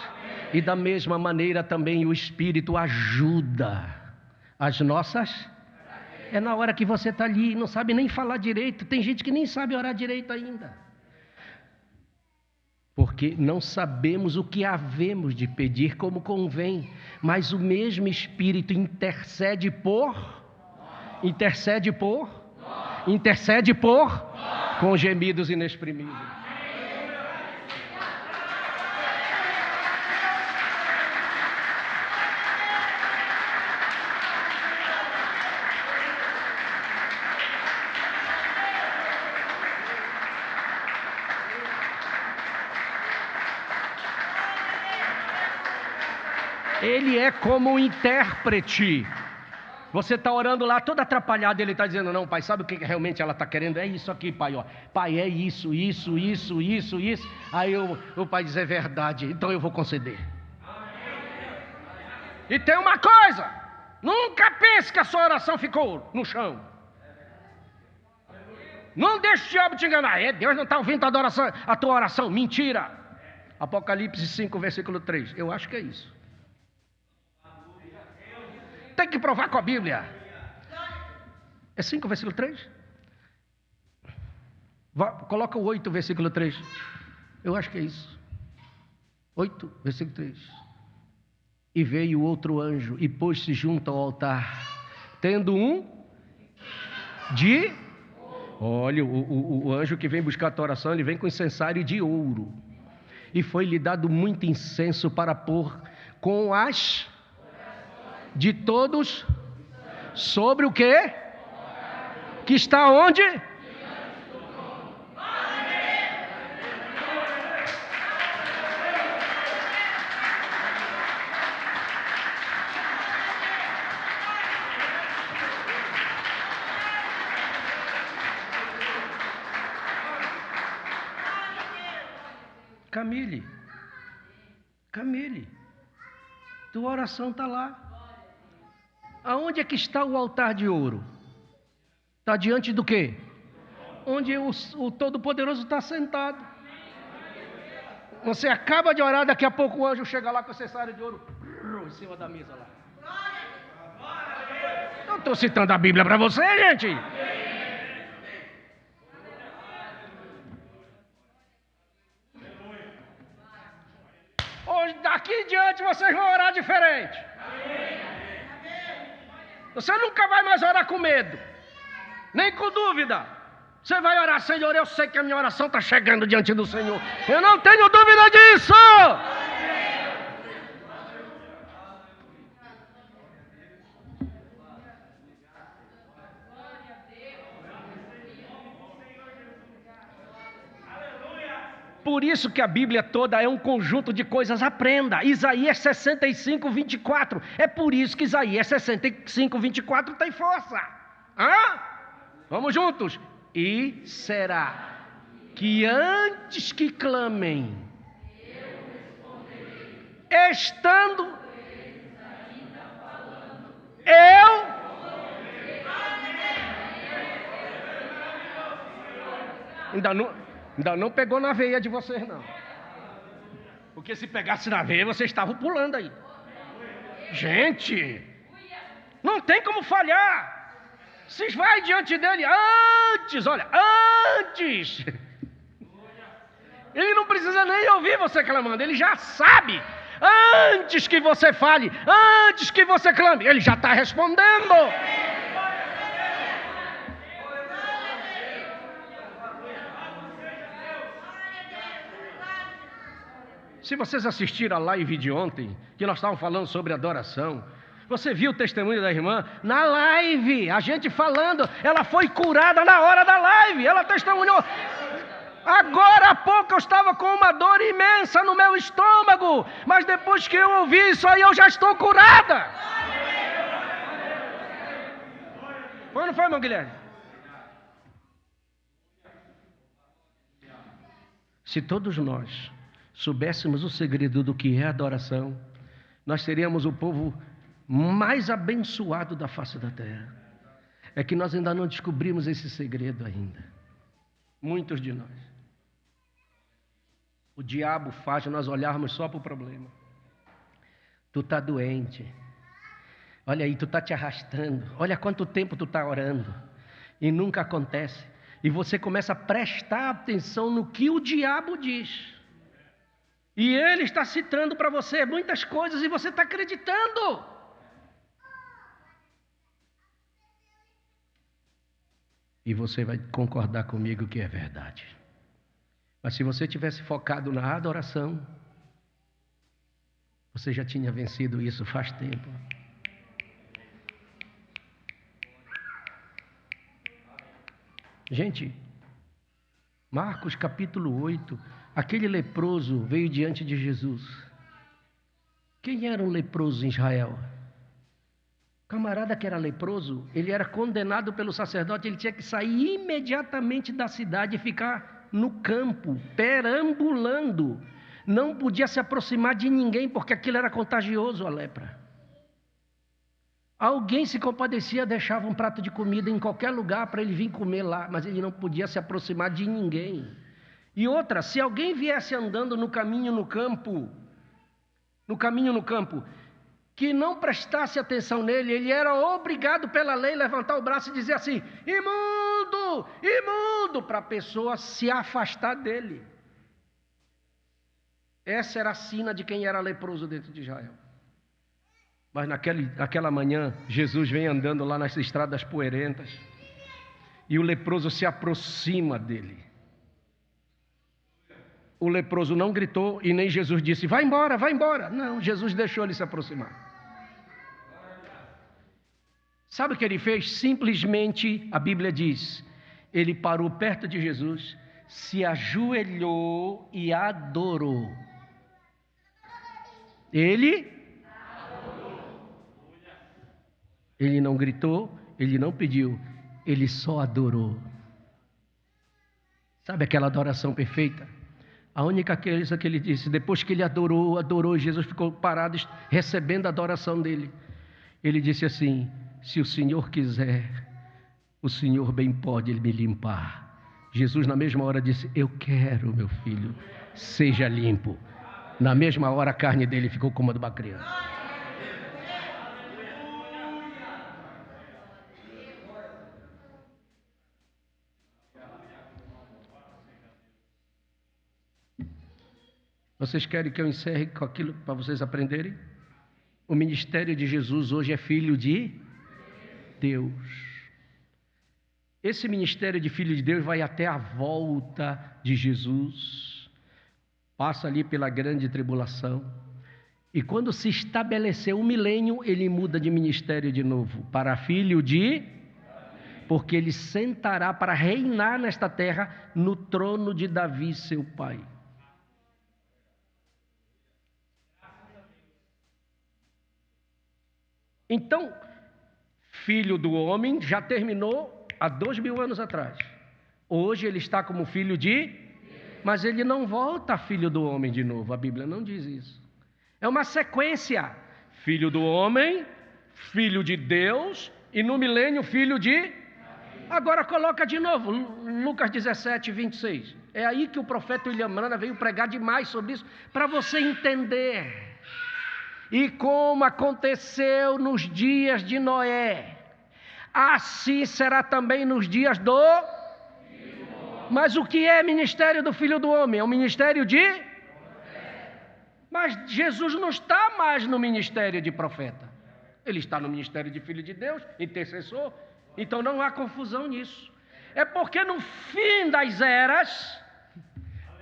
E da mesma maneira também o Espírito ajuda as nossas. É na hora que você está ali, não sabe nem falar direito. Tem gente que nem sabe orar direito ainda. porque não sabemos o que havemos de pedir como convém, mas o mesmo Espírito intercede com gemidos inexprimíveis. Ele é como um intérprete. Você está orando lá todo atrapalhado, ele está dizendo: não, pai, sabe o que realmente ela está querendo? É isso aqui, pai, ó. Pai, é isso. Aí o pai diz: é verdade, então eu vou conceder. E tem uma coisa: nunca pense que a sua oração ficou no chão. Não deixe o diabo te enganar. Deus não está ouvindo a tua oração. Mentira. Apocalipse 5, versículo 3. Eu acho que é isso. Tem que provar com a Bíblia. É 5, versículo 3? Coloca o 8, versículo 3. Eu acho que é isso. 8, versículo 3. E veio outro anjo e pôs-se junto ao altar, tendo olha, o anjo que vem buscar a tua oração, ele vem com incensário de ouro. E foi-lhe dado muito incenso para pôr com as de todos sobre o quê? Que está onde? Camille, tua oração está lá. Aonde é que está o altar de ouro? Está diante do quê? Onde o Todo-Poderoso está sentado. Você acaba de orar, daqui a pouco o anjo chega lá com a cessária de ouro em cima da mesa lá. Eu estou citando a Bíblia para você, gente. Hoje, daqui em diante, vocês vão orar diferente. Você nunca vai mais orar com medo, nem com dúvida. Você vai orar: Senhor, eu sei que a minha oração está chegando diante do Senhor. Eu não tenho dúvida disso. Por isso que a Bíblia toda é um conjunto de coisas. Aprenda. Isaías 65, 24. É por isso que Isaías 65, 24 tem força. Vamos juntos. E será que antes que clamem, estando eu... Ainda não pegou na veia de vocês, não. Porque se pegasse na veia, vocês estavam pulando aí. Gente, não tem como falhar. Vocês vai diante dele antes, antes. Ele não precisa nem ouvir você clamando, ele já sabe. Antes que você fale, antes que você clame, ele já está respondendo. Se vocês assistiram a live de ontem, que nós estávamos falando sobre adoração, você viu o testemunho da irmã? Na live, a gente falando, ela foi curada na hora da live, ela testemunhou. Agora há pouco eu estava com uma dor imensa no meu estômago, mas depois que eu ouvi isso aí, eu já estou curada. Foi ou não foi, meu Guilherme? Se todos nós soubéssemos o segredo do que é adoração, nós seríamos o povo mais abençoado da face da terra. É que nós ainda não descobrimos esse segredo ainda. Muitos de nós. O diabo faz nós olharmos só para o problema. Tu está doente. Olha aí, tu está te arrastando. Olha quanto tempo tu está orando. E nunca acontece. E você começa a prestar atenção no que o diabo diz. E ele está citando para você muitas coisas e você está acreditando. E você vai concordar comigo que é verdade. Mas se você tivesse focado na adoração, você já tinha vencido isso faz tempo. Gente, Marcos capítulo 8, aquele leproso veio diante de Jesus. Quem era um leproso em Israel? O camarada que era leproso, ele era condenado pelo sacerdote, ele tinha que sair imediatamente da cidade e ficar no campo, perambulando. Não podia se aproximar de ninguém, porque aquilo era contagioso, a lepra. Alguém se compadecia, deixava um prato de comida em qualquer lugar para ele vir comer lá, mas ele não podia se aproximar de ninguém. E outra, se alguém viesse andando no caminho no campo, que não prestasse atenção nele, ele era obrigado pela lei a levantar o braço e dizer assim: imundo, imundo, para a pessoa se afastar dele. Essa era a sina de quem era leproso dentro de Israel. Mas naquela manhã, Jesus vem andando lá nas estradas poeirentas e o leproso se aproxima dele. O leproso não gritou e nem Jesus disse: vai embora, vai embora. Não, Jesus deixou ele se aproximar. Sabe o que ele fez? Simplesmente, a Bíblia diz, ele parou perto de Jesus, se ajoelhou e adorou. Ele não gritou, ele não pediu, ele só adorou. Sabe aquela adoração perfeita? A única coisa que ele disse, depois que ele adorou, Jesus ficou parado recebendo a adoração dele. Ele disse assim: se o Senhor quiser, o Senhor bem pode me limpar. Jesus na mesma hora disse: eu quero, meu filho, seja limpo. Na mesma hora a carne dele ficou como a de uma criança. Vocês querem que eu encerre com aquilo para vocês aprenderem? O ministério de Jesus hoje é filho de Deus. Esse ministério de filho de Deus vai até a volta de Jesus. Passa ali pela grande tribulação. E quando se estabeleceu o milênio, ele muda de ministério de novo para filho de... porque ele sentará para reinar nesta terra no trono de Davi, seu pai. Então, filho do homem já terminou há 2000 anos atrás. Hoje ele está como filho de... mas ele não volta filho do homem de novo. A Bíblia não diz isso. É uma sequência. Filho do homem, filho de Deus e no milênio filho de... Agora coloca de novo, Lucas 17, 26. É aí que o profeta William Branham veio pregar demais sobre isso, para você entender. E como aconteceu nos dias de Noé, assim será também nos dias do... Mas o que é ministério do Filho do Homem? É o ministério de... Mas Jesus não está mais no ministério de profeta. Ele está no ministério de Filho de Deus, intercessor. Então não há confusão nisso. É porque no fim das eras,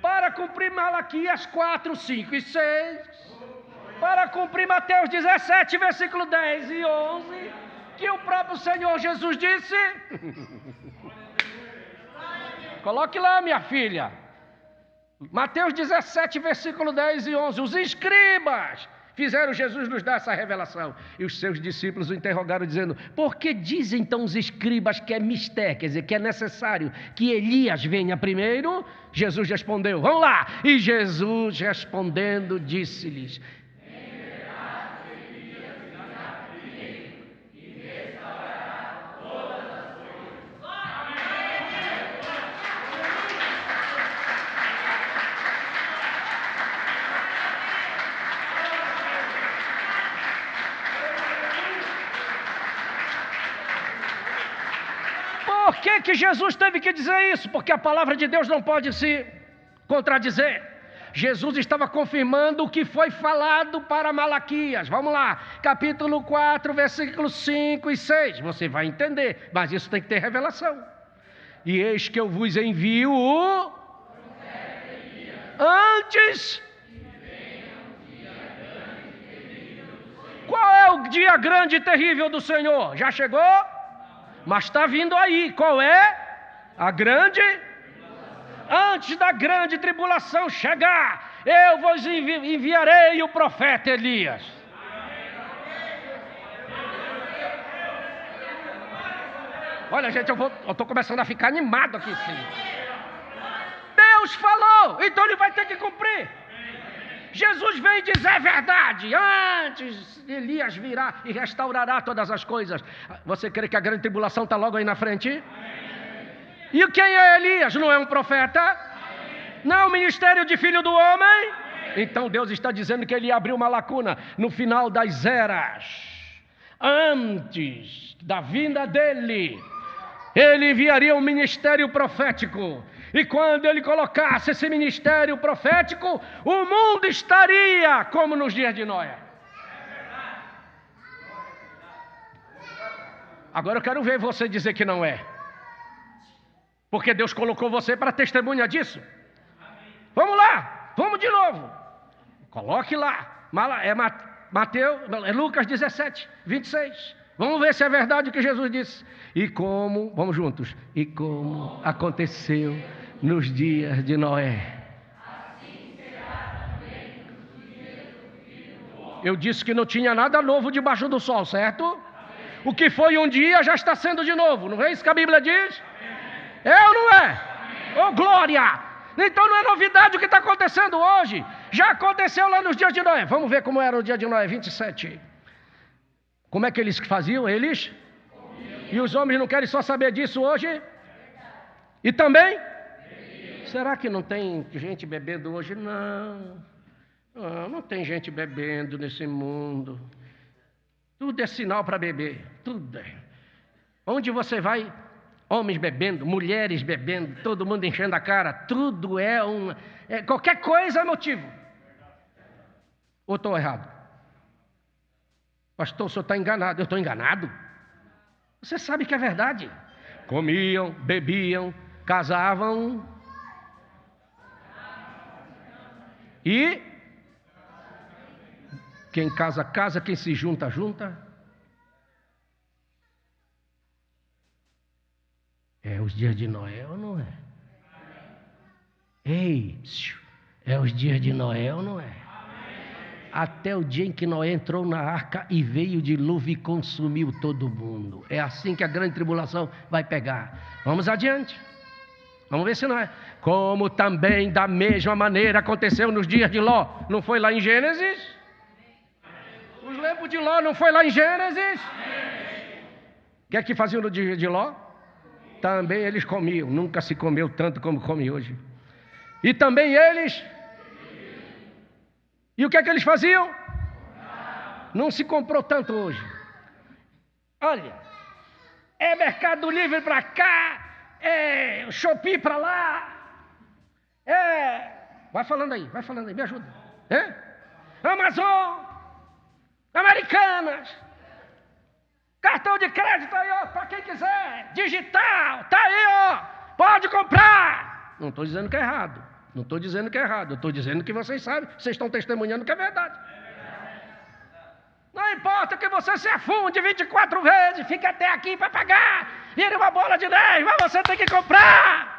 para cumprir Malaquias 4, 5 e 6... para cumprir Mateus 17, versículo 10 e 11, que o próprio Senhor Jesus disse... Coloque lá, minha filha. Mateus 17, versículo 10 e 11. Os escribas fizeram Jesus nos dar essa revelação. E os seus discípulos o interrogaram dizendo: por que dizem então os escribas que é mistério, quer dizer, que é necessário que Elias venha primeiro? Jesus respondeu: vamos lá. E Jesus respondendo disse-lhes: Por que Jesus teve que dizer isso? Porque a palavra de Deus não pode se contradizer. Jesus estava confirmando o que foi falado para Malaquias. Vamos lá, capítulo 4, versículos 5 e 6. Você vai entender, mas isso tem que ter revelação. E eis que eu vos envio o antes. Qual é o dia grande e terrível do Senhor? Já chegou? Mas está vindo aí. Qual é? A grande? Antes da grande tribulação chegar, eu vos enviarei o profeta Elias. Olha, gente, eu estou começando a ficar animado aqui, sim. Deus falou, então ele vai ter que cumprir. Jesus vem dizer a verdade. Antes Elias virá e restaurará todas as coisas. Você crê que a grande tribulação está logo aí na frente? E quem é Elias? Não é um profeta? Não é o ministério de filho do homem? Então Deus está dizendo que ele abriu uma lacuna no final das eras. Antes da vinda dele, ele enviaria um ministério profético. E quando ele colocasse esse ministério profético, o mundo estaria como nos dias de Noé. Agora eu quero ver você dizer que não é. Porque Deus colocou você para testemunha disso. Vamos lá, vamos de novo. Coloque lá. É Lucas 17, 26. Vamos ver se é verdade o que Jesus disse. E como, vamos juntos, e como aconteceu nos dias de Noé. Eu disse que não tinha nada novo debaixo do sol, certo? O que foi um dia já está sendo de novo. Não é isso que a Bíblia diz? É ou não é? Oh, glória! Então não é novidade o que está acontecendo hoje. Já aconteceu lá nos dias de Noé. Vamos ver como era o dia de Noé, 27. Como é que eles faziam? Eles? E os homens não querem só saber disso hoje? E também? Será que não tem gente bebendo hoje? Não. Não tem gente bebendo nesse mundo. Tudo é sinal para beber. Tudo é. Onde você vai, homens bebendo, mulheres bebendo, todo mundo enchendo a cara. Tudo é qualquer coisa é motivo. Ou estou errado? Pastor, o senhor está enganado. Eu estou enganado? Você sabe que é verdade. Comiam, bebiam, casavam. E quem casa, casa, quem se junta, junta. É os dias de Noé ou não é? Ei, é os dias de Noé ou não é? Até o dia em que Noé entrou na arca e veio o dilúvio e consumiu todo mundo. É assim que a grande tribulação vai pegar. Vamos adiante. Vamos ver se não é. Como também da mesma maneira aconteceu nos dias de Ló. Não foi lá em Gênesis? Os lembros de Ló não foi lá em Gênesis? O que é que faziam no dia de Ló? Também eles comiam. Nunca se comeu tanto como come hoje. E também eles... E o que é que eles faziam? Não se comprou tanto hoje. Olha, é Mercado Livre para cá, é Shopee para lá, vai falando aí, me ajuda. Amazon, Americanas, cartão de crédito aí, ó, para quem quiser, digital, tá aí, ó, pode comprar. Não estou dizendo que é errado. Não estou dizendo que é errado, eu estou dizendo que vocês sabem, vocês estão testemunhando que é verdade. Não importa que você se afunde 24 vezes, fique até aqui para pagar, vire uma bola de 10, mas você tem que comprar.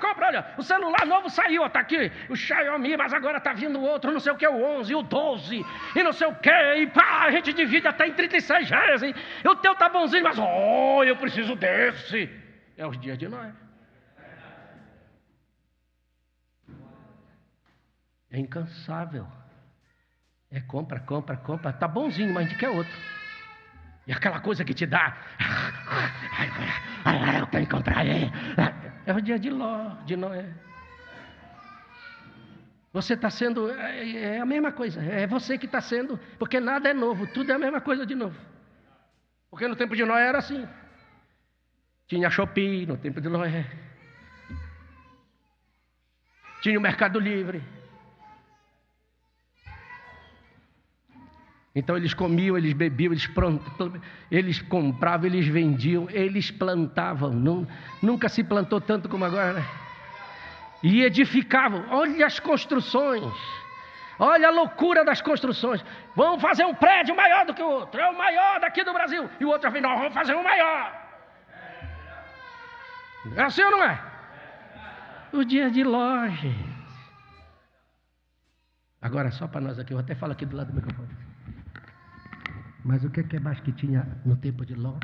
Compra, olha, o celular novo saiu, está aqui, o Xiaomi, mas agora está vindo outro, não sei o que, o 11, o 12, e não sei o que, e pá, a gente divide até em 36 vezes, hein? O teu tá bonzinho, mas eu preciso desse. É os dias de Noé. É incansável. É compra, tá bonzinho, mas a gente quer outro. E aquela coisa que te dá, eu tenho que comprar, é o dia de Noé. Você está sendo, é a mesma coisa, é você que está sendo, porque nada é novo, tudo é a mesma coisa de novo. Porque no tempo de Noé era assim. Tinha Shopee no tempo de Ló. Tinha o Mercado Livre. Então eles comiam, eles bebiam, eles compravam, eles vendiam, eles plantavam. Nunca se plantou tanto como agora, né? E edificavam. Olha as construções. Olha a loucura das construções. Vamos fazer um prédio maior do que o outro. É o maior daqui do Brasil. E o outro vem, nós vamos fazer um maior. É assim ou não é? O dia de Ló, gente. Agora, só para nós aqui, eu até falo aqui do lado do microfone. Mas o que é mais que tinha no tempo de Ló?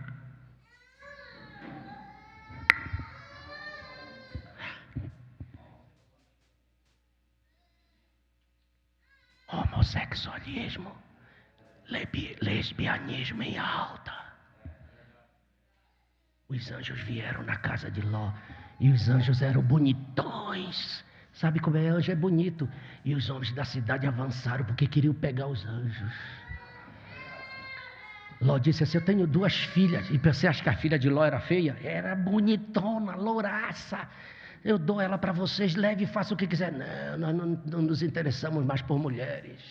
Homossexualismo, lesbianismo em alta. Os anjos vieram na casa de Ló e os anjos eram bonitões. Sabe como é? Anjo é bonito. E os homens da cidade avançaram porque queriam pegar os anjos. Ló disse assim: eu tenho 2 filhas. E você acha que a filha de Ló era feia? Era bonitona, louraça. Eu dou ela para vocês, leve e faça o que quiser. Não, nós não nos interessamos mais por mulheres.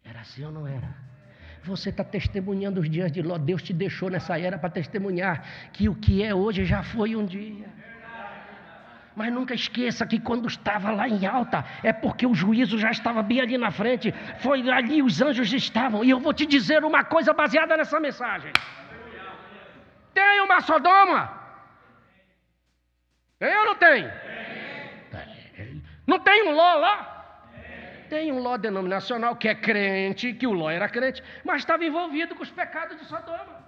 Era assim ou não era? Você está testemunhando os dias de Ló. Deus te deixou nessa era para testemunhar que o que é hoje já foi um dia. Mas nunca esqueça que quando estava lá em alta, é porque o juízo já estava bem ali na frente. Foi ali, os anjos estavam. E eu vou te dizer uma coisa baseada nessa mensagem. Tem uma Sodoma? Tem ou não tem? Tem. Não tem um Ló lá? Tem um Ló denominacional que é crente, que o Ló era crente, mas estava envolvido com os pecados de Sodoma.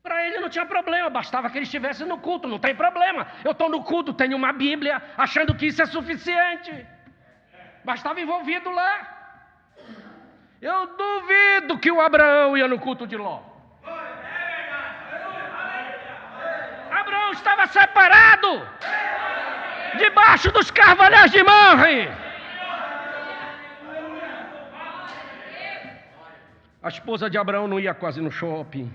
Para ele não tinha problema, bastava que ele estivesse no culto, não tem problema. Eu estou no culto, tenho uma Bíblia, achando que isso é suficiente. Mas estava envolvido lá. Eu duvido que o Abraão ia no culto de Ló. Abraão estava separado, debaixo dos carvalhais de Mamre. A esposa de Abraão não ia quase no shopping.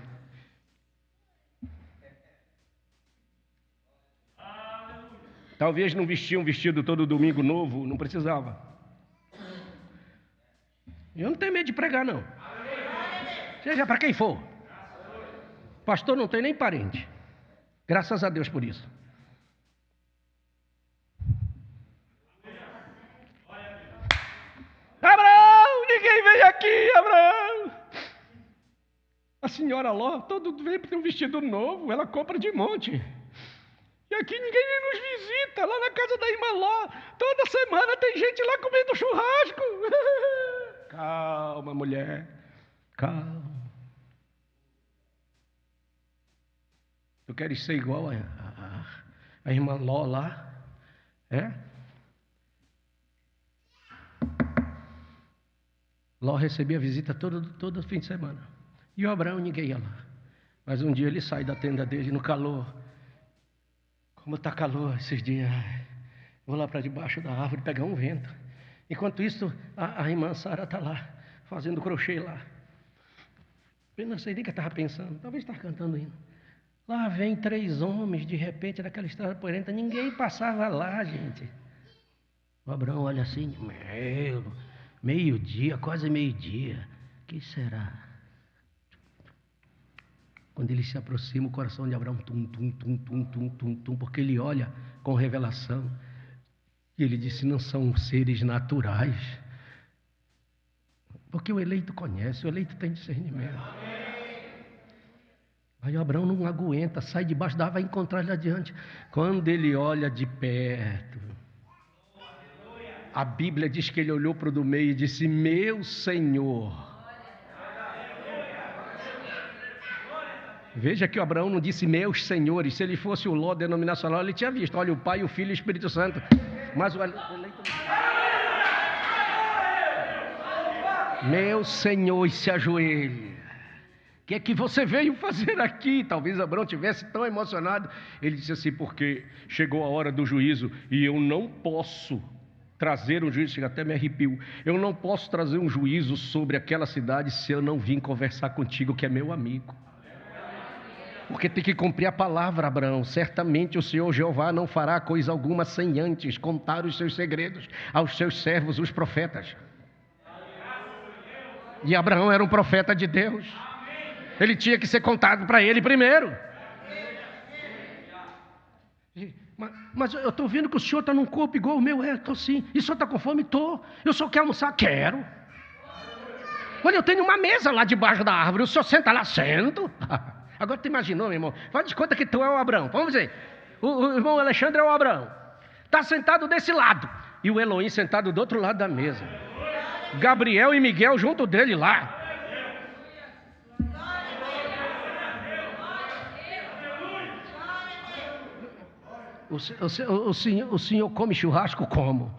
Talvez não vestia um vestido todo domingo novo, não precisava. Eu não tenho medo de pregar, não. Seja para quem for. Pastor não tem nem parente. Graças a Deus por isso. Abraão, ninguém veio aqui, Abraão. A senhora Ló, todo vem para ter um vestido novo, ela compra de monte. E aqui ninguém nos visita, lá na casa da irmã Ló. Toda semana tem gente lá comendo churrasco. Calma, mulher, calma. Tu queres ser igual a irmã Ló lá? É? Ló recebia visita todo fim de semana. E o Abraão ninguém ia lá. Mas um dia ele sai da tenda dele no calor. Como está calor esses dias. Vou lá para debaixo da árvore pegar um vento. Enquanto isso, a irmã Sara está lá, fazendo crochê lá. Eu não sei nem o que eu estava pensando. Talvez estava cantando hino. Lá vem 3 homens, de repente, naquela estrada poeirenta. Ninguém passava lá, gente. O Abraão olha assim, meio-dia, quase meio-dia. O que será? Quando ele se aproxima, o coração de Abraão, tum, porque ele olha com revelação. E ele disse, não são seres naturais. Porque o eleito conhece, o eleito tem discernimento. Aí o Abraão não aguenta, sai debaixo da árvore, vai encontrar ele adiante. Quando ele olha de perto, a Bíblia diz que ele olhou para o do meio e disse, meu Senhor. Veja que o Abraão não disse meus senhores. Se ele fosse o Ló denominacional, ele tinha visto. Olha, o Pai, o Filho e o Espírito Santo. Mas o eleito... Meu Senhor, e se ajoelhe. O que é que você veio fazer aqui? Talvez Abraão tivesse tão emocionado. Ele disse assim, porque chegou a hora do juízo e eu não posso Trazer um juízo, chega até me arrepio. Eu não posso trazer um juízo sobre aquela cidade se eu não vim conversar contigo, que é meu amigo. Porque tem que cumprir a palavra, Abraão. Certamente o Senhor Jeová não fará coisa alguma sem antes contar os seus segredos aos seus servos, os profetas. E Abraão era um profeta de Deus. Ele tinha que ser contado para ele primeiro. Mas eu estou vendo que o senhor está num corpo igual o meu. Estou sim. E o senhor está com fome? Estou. Eu só quero almoçar? Quero. Olha, eu tenho uma mesa lá debaixo da árvore. O senhor senta lá? Sento. Agora tu imaginou, meu irmão? Faz de conta que tu é o Abraão. Vamos dizer, o irmão Alexandre é o Abraão. Está sentado desse lado. E o Elohim sentado do outro lado da mesa. Gabriel e Miguel junto dele lá. O senhor come churrasco como?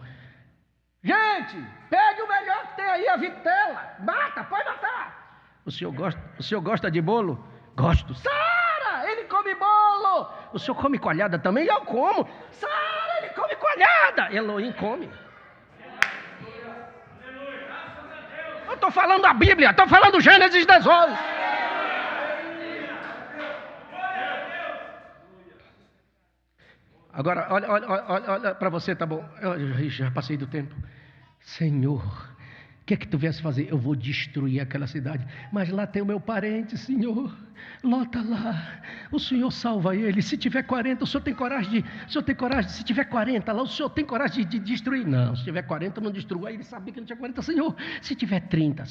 Gente, pegue o melhor que tem aí, a vitela. Mata, pode matar. O senhor gosta de bolo? Gosto. Sara, ele come bolo. O senhor come coalhada também? Eu como. Sara, ele come coalhada. Elohim come. Eu estou falando da Bíblia, estou falando Gênesis 18. Agora, olha para você, tá bom? Eu já passei do tempo. Senhor, o que é que tu viesse fazer? Eu vou destruir aquela cidade. Mas lá tem o meu parente, Senhor. Ló está lá. O Senhor salva ele. Se tiver 40, o Senhor tem coragem se tiver 40 lá, o Senhor tem coragem de destruir? Não, se tiver 40, eu não destruo. Aí ele sabia que não tinha 40, Senhor. Se tiver 30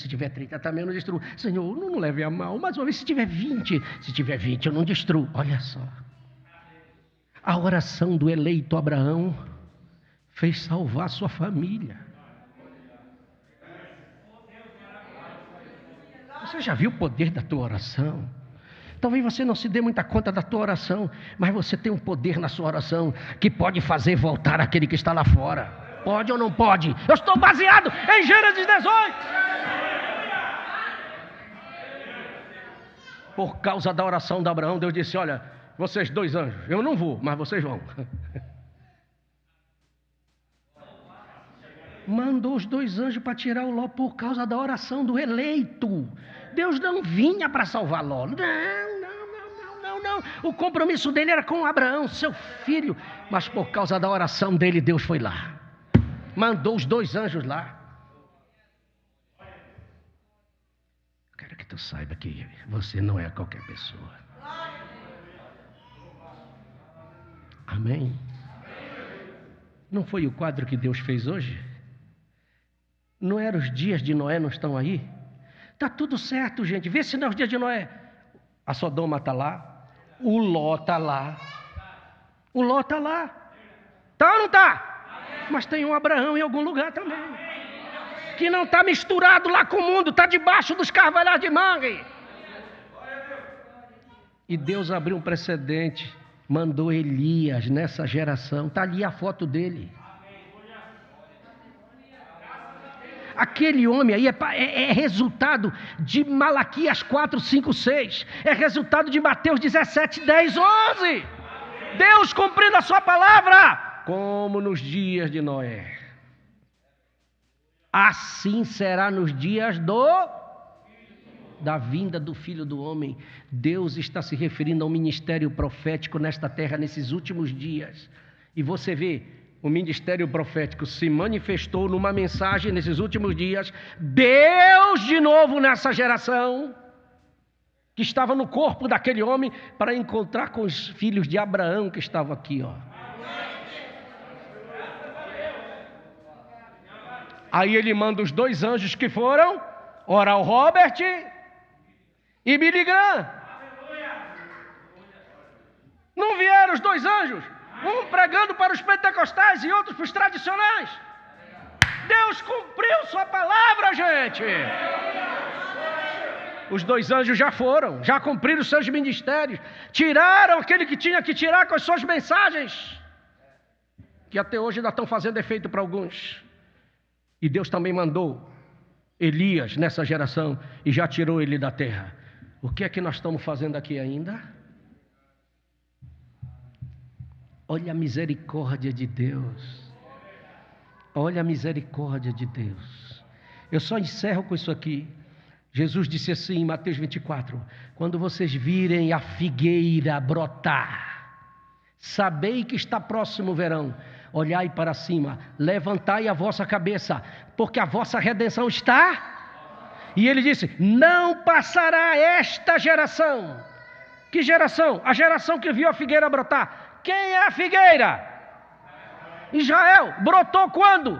também eu não destruo. Senhor, não leve a mal. Mais uma vez, se tiver 20, eu não destruo. Olha só. A oração do eleito Abraão fez salvar sua família. Você já viu o poder da tua oração? Talvez você não se dê muita conta da tua oração, mas você tem um poder na sua oração que pode fazer voltar aquele que está lá fora. Pode ou não pode? Eu estou baseado em Gênesis 18. Por causa da oração de Abraão, Deus disse: olha, vocês 2 anjos, eu não vou, mas vocês vão. Mandou os 2 anjos para tirar o Ló por causa da oração do eleito. Deus não vinha para salvar Ló. Não. O compromisso dele era com Abraão, seu filho. Mas por causa da oração dele, Deus foi lá. Mandou os 2 anjos lá. Quero que tu saiba que você não é qualquer pessoa. Amém? Não foi o quadro que Deus fez hoje? Não eram os dias de Noé, não estão aí? Está tudo certo, gente. Vê se não é os dias de Noé. A Sodoma está lá. O Ló está lá. O Ló está lá. Está ou não está? Mas tem um Abraão em algum lugar também. Que não está misturado lá com o mundo. Está debaixo dos carvalhais de mangue. E Deus abriu um precedente. Mandou Elias nessa geração. Está ali a foto dele. Aquele homem aí é resultado de Malaquias 4, 5, 6. É resultado de Mateus 17, 10, 11. Deus cumprindo a sua palavra. Como nos dias de Noé. Assim será nos dias da vinda do Filho do Homem. Deus está se referindo ao ministério profético nesta terra, nesses últimos dias. E você vê, o ministério profético se manifestou numa mensagem nesses últimos dias. Deus de novo nessa geração, que estava no corpo daquele homem, para encontrar com os filhos de Abraão que estavam aqui, ó. Aí ele manda os 2 anjos que foram Oral Robert e Billy Graham. Não vieram os 2 anjos? Um pregando para os pentecostais e outros para os tradicionais. Deus cumpriu sua palavra, gente. Os 2 anjos já foram, já cumpriram seus ministérios. Tiraram aquele que tinha que tirar com as suas mensagens, que até hoje ainda estão fazendo efeito para alguns. E Deus também mandou Elias nessa geração e já tirou ele da terra. O que é que nós estamos fazendo aqui ainda? Olha a misericórdia de Deus. Olha a misericórdia de Deus. Eu só encerro com isso aqui. Jesus disse assim em Mateus 24: quando vocês virem a figueira brotar, sabei que está próximo o verão. Olhai para cima, levantai a vossa cabeça, porque a vossa redenção está. E ele disse: não passará esta geração. Que geração? A geração que viu a figueira brotar. Quem é a figueira? Israel. Brotou quando?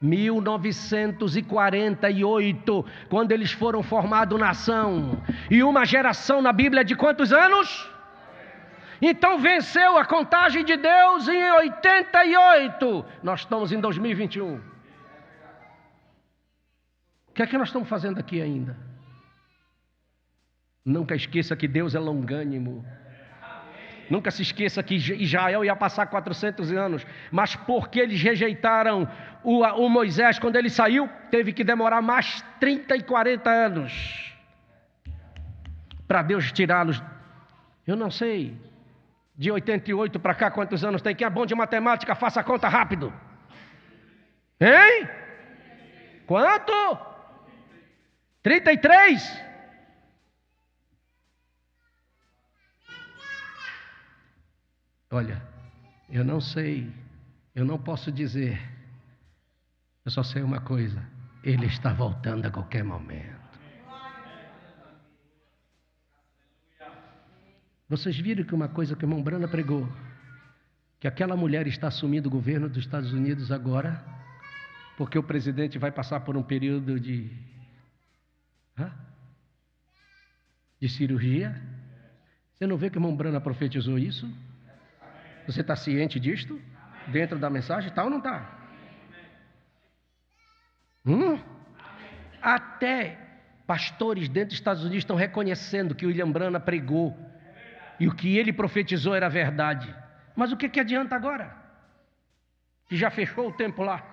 1948, quando eles foram formados nação. E uma geração na Bíblia de quantos anos? Então venceu a contagem de Deus em 88. Nós estamos em 2021. O que é que nós estamos fazendo aqui ainda? Nunca esqueça que Deus é longânimo. Nunca se esqueça que Israel ia passar 400 anos, mas porque eles rejeitaram o Moisés, quando ele saiu, teve que demorar mais 30 e 40 anos para Deus tirá-los. Eu não sei, de 88 para cá quantos anos tem? Quem é bom de matemática, faça a conta rápido. Hein? Quanto? 33? Olha, eu não sei, eu não posso dizer, eu só sei uma coisa: Ele está voltando a qualquer momento. Vocês viram que uma coisa que o irmão Brana pregou, que aquela mulher está assumindo o governo dos Estados Unidos agora, porque o presidente vai passar por um período de cirurgia? Você não vê que o irmão Brana profetizou isso? Você está ciente disto? Dentro da mensagem? Está ou não está? Até pastores dentro dos Estados Unidos estão reconhecendo que o William Branham pregou e o que ele profetizou era verdade. Mas o que adianta agora? Que já fechou o tempo lá.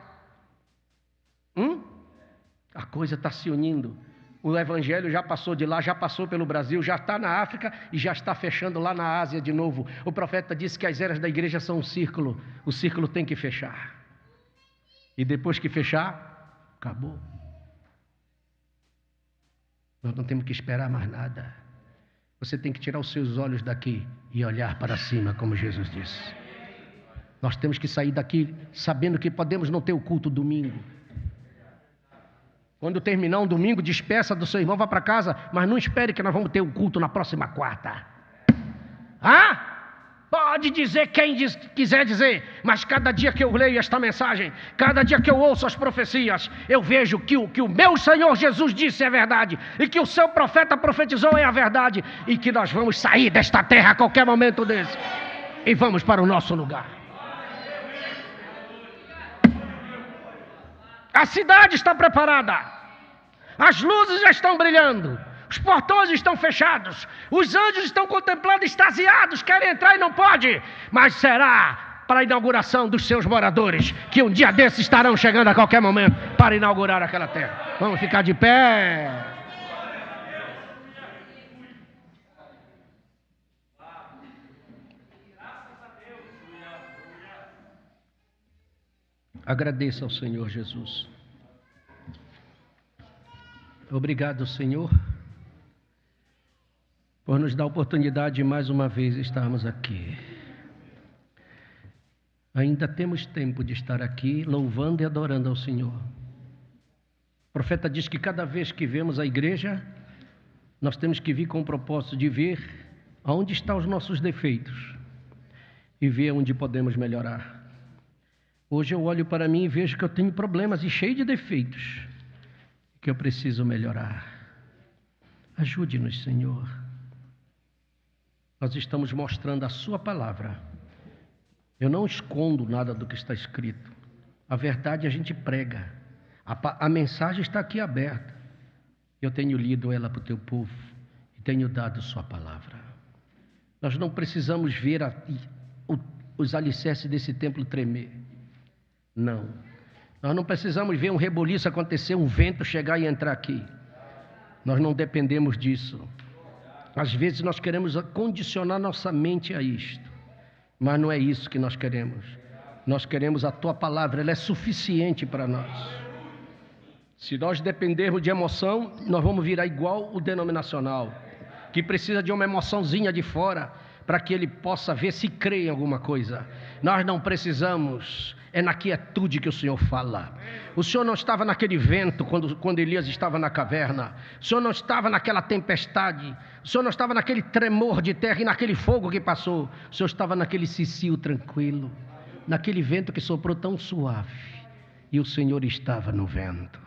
A coisa está se unindo. O evangelho já passou de lá, já passou pelo Brasil, já está na África e já está fechando lá na Ásia de novo. O profeta disse que as eras da igreja são um círculo. O círculo tem que fechar. E depois que fechar, acabou. Nós não temos que esperar mais nada. Você tem que tirar os seus olhos daqui e olhar para cima, como Jesus disse. Nós temos que sair daqui sabendo que podemos não ter o culto domingo. Quando terminar um domingo, despeça do seu irmão, vá para casa, mas não espere que nós vamos ter um culto na próxima quarta. Pode dizer quem quiser dizer, mas cada dia que eu leio esta mensagem, cada dia que eu ouço as profecias, eu vejo que o meu Senhor Jesus disse é verdade, e que o seu profeta profetizou é a verdade, e que nós vamos sair desta terra a qualquer momento desse, e vamos para o nosso lugar. A cidade está preparada. As luzes já estão brilhando. Os portões estão fechados. Os anjos estão contemplando, extasiados, querem entrar e não pode. Mas será para a inauguração dos seus moradores, que um dia desses estarão chegando a qualquer momento para inaugurar aquela terra. Vamos ficar de pé. Agradeça ao Senhor Jesus. Obrigado, Senhor, por nos dar a oportunidade de mais uma vez estarmos aqui. Ainda temos tempo de estar aqui louvando e adorando ao Senhor. O profeta diz que cada vez que vemos a igreja, nós temos que vir com o propósito de ver aonde estão os nossos defeitos e ver onde podemos melhorar. Hoje eu olho para mim e vejo que eu tenho problemas e cheio de defeitos, que eu preciso melhorar. Ajude-nos, Senhor. Nós estamos mostrando a sua palavra. Eu não escondo nada do que está escrito. A verdade a gente prega. A mensagem está aqui aberta. Eu tenho lido ela para o teu povo e tenho dado sua palavra. Nós não precisamos ver os alicerces desse templo tremer. Não. Nós não precisamos ver um reboliço acontecer, um vento chegar e entrar aqui. Nós não dependemos disso. Às vezes nós queremos condicionar nossa mente a isto, mas não é isso que nós queremos. Nós queremos a Tua palavra, ela é suficiente para nós. Se nós dependermos de emoção, nós vamos virar igual o denominacional, que precisa de uma emoçãozinha de fora, para que ele possa ver se crê em alguma coisa. Nós não precisamos, é na quietude que o Senhor fala. O Senhor não estava naquele vento quando Elias estava na caverna. O Senhor não estava naquela tempestade. O Senhor não estava naquele tremor de terra e naquele fogo que passou. O Senhor estava naquele cicio tranquilo, naquele vento que soprou tão suave. E o Senhor estava no vento.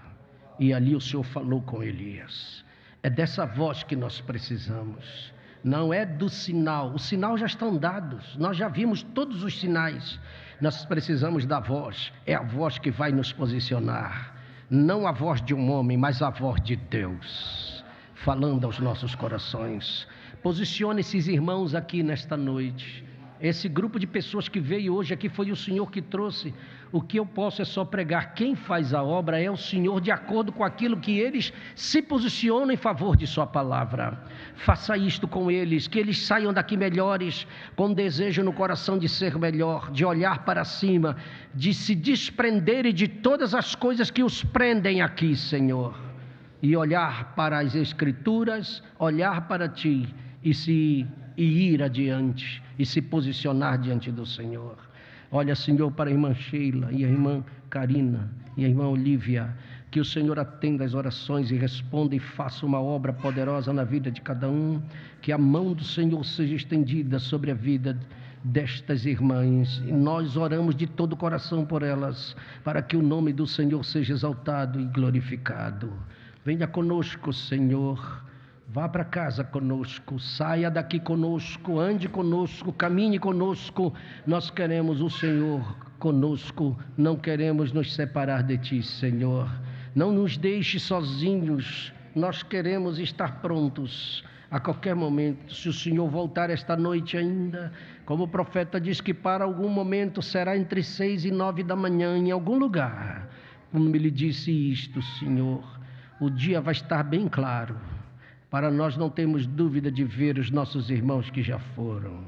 E ali o Senhor falou com Elias. É dessa voz que nós precisamos. Não é do sinal. Os sinais já estão dados. Nós já vimos todos os sinais. Nós precisamos da voz. É a voz que vai nos posicionar. Não a voz de um homem, mas a voz de Deus, falando aos nossos corações. Posicione esses irmãos aqui nesta noite. Esse grupo de pessoas que veio hoje aqui foi o Senhor que trouxe. O que eu posso é só pregar. Quem faz a obra é o Senhor, de acordo com aquilo que eles se posicionam em favor de sua palavra. Faça isto com eles, que eles saiam daqui melhores, com desejo no coração de ser melhor, de olhar para cima, de se desprenderem de todas as coisas que os prendem aqui, Senhor, e olhar para as Escrituras, olhar para Ti e ir adiante e se posicionar diante do Senhor. Olha, Senhor, para a irmã Sheila e a irmã Karina e a irmã Olívia, que o Senhor atenda as orações e responda e faça uma obra poderosa na vida de cada um, que a mão do Senhor seja estendida sobre a vida destas irmãs, e nós oramos de todo o coração por elas, para que o nome do Senhor seja exaltado e glorificado. Venha conosco, Senhor. Vá para casa conosco, saia daqui conosco, ande conosco, caminhe conosco. Nós queremos o Senhor conosco, não queremos nos separar de Ti, Senhor. Não nos deixe sozinhos, nós queremos estar prontos a qualquer momento. Se o Senhor voltar esta noite ainda, como o profeta diz que para algum momento será entre 6 e 9 da manhã, em algum lugar, como ele disse isto, Senhor, o dia vai estar bem claro, para nós não termos dúvida de ver os nossos irmãos que já foram.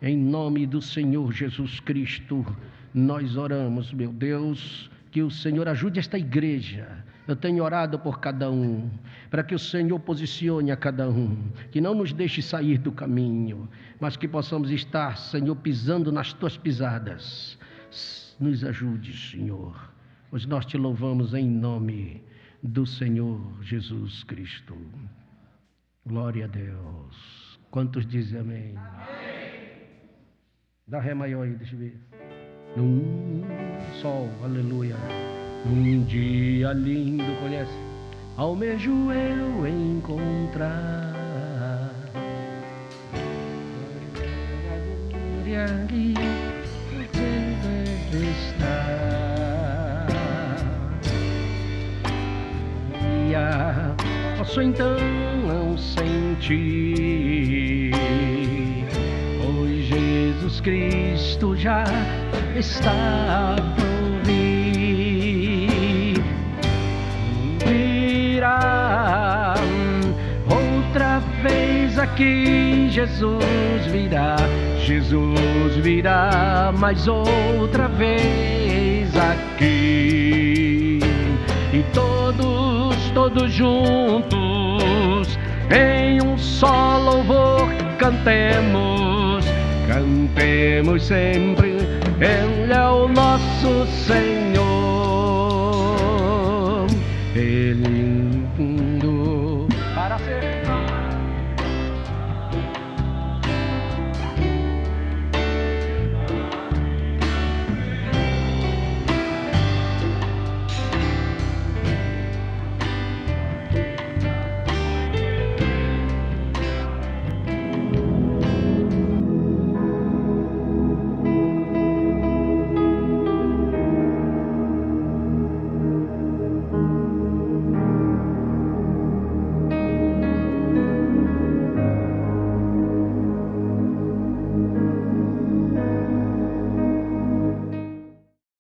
Em nome do Senhor Jesus Cristo, nós oramos, meu Deus, que o Senhor ajude esta igreja. Eu tenho orado por cada um, para que o Senhor posicione a cada um, que não nos deixe sair do caminho, mas que possamos estar, Senhor, pisando nas Tuas pisadas. Nos ajude, Senhor, pois nós Te louvamos em nome do Senhor Jesus Cristo. Glória a Deus. Quantos dizem amém? Amém. Dá ré maior aí, deixa eu ver. Sol, aleluia. Num dia lindo, conhece? Almejo eu encontrar a glória que deve estar. Posso então não sentir, pois Jesus Cristo já está por vir. Virá outra vez aqui, Jesus virá mais outra vez aqui. E todos juntos, em um só louvor, cantemos sempre, Ele é o nosso Senhor. Ele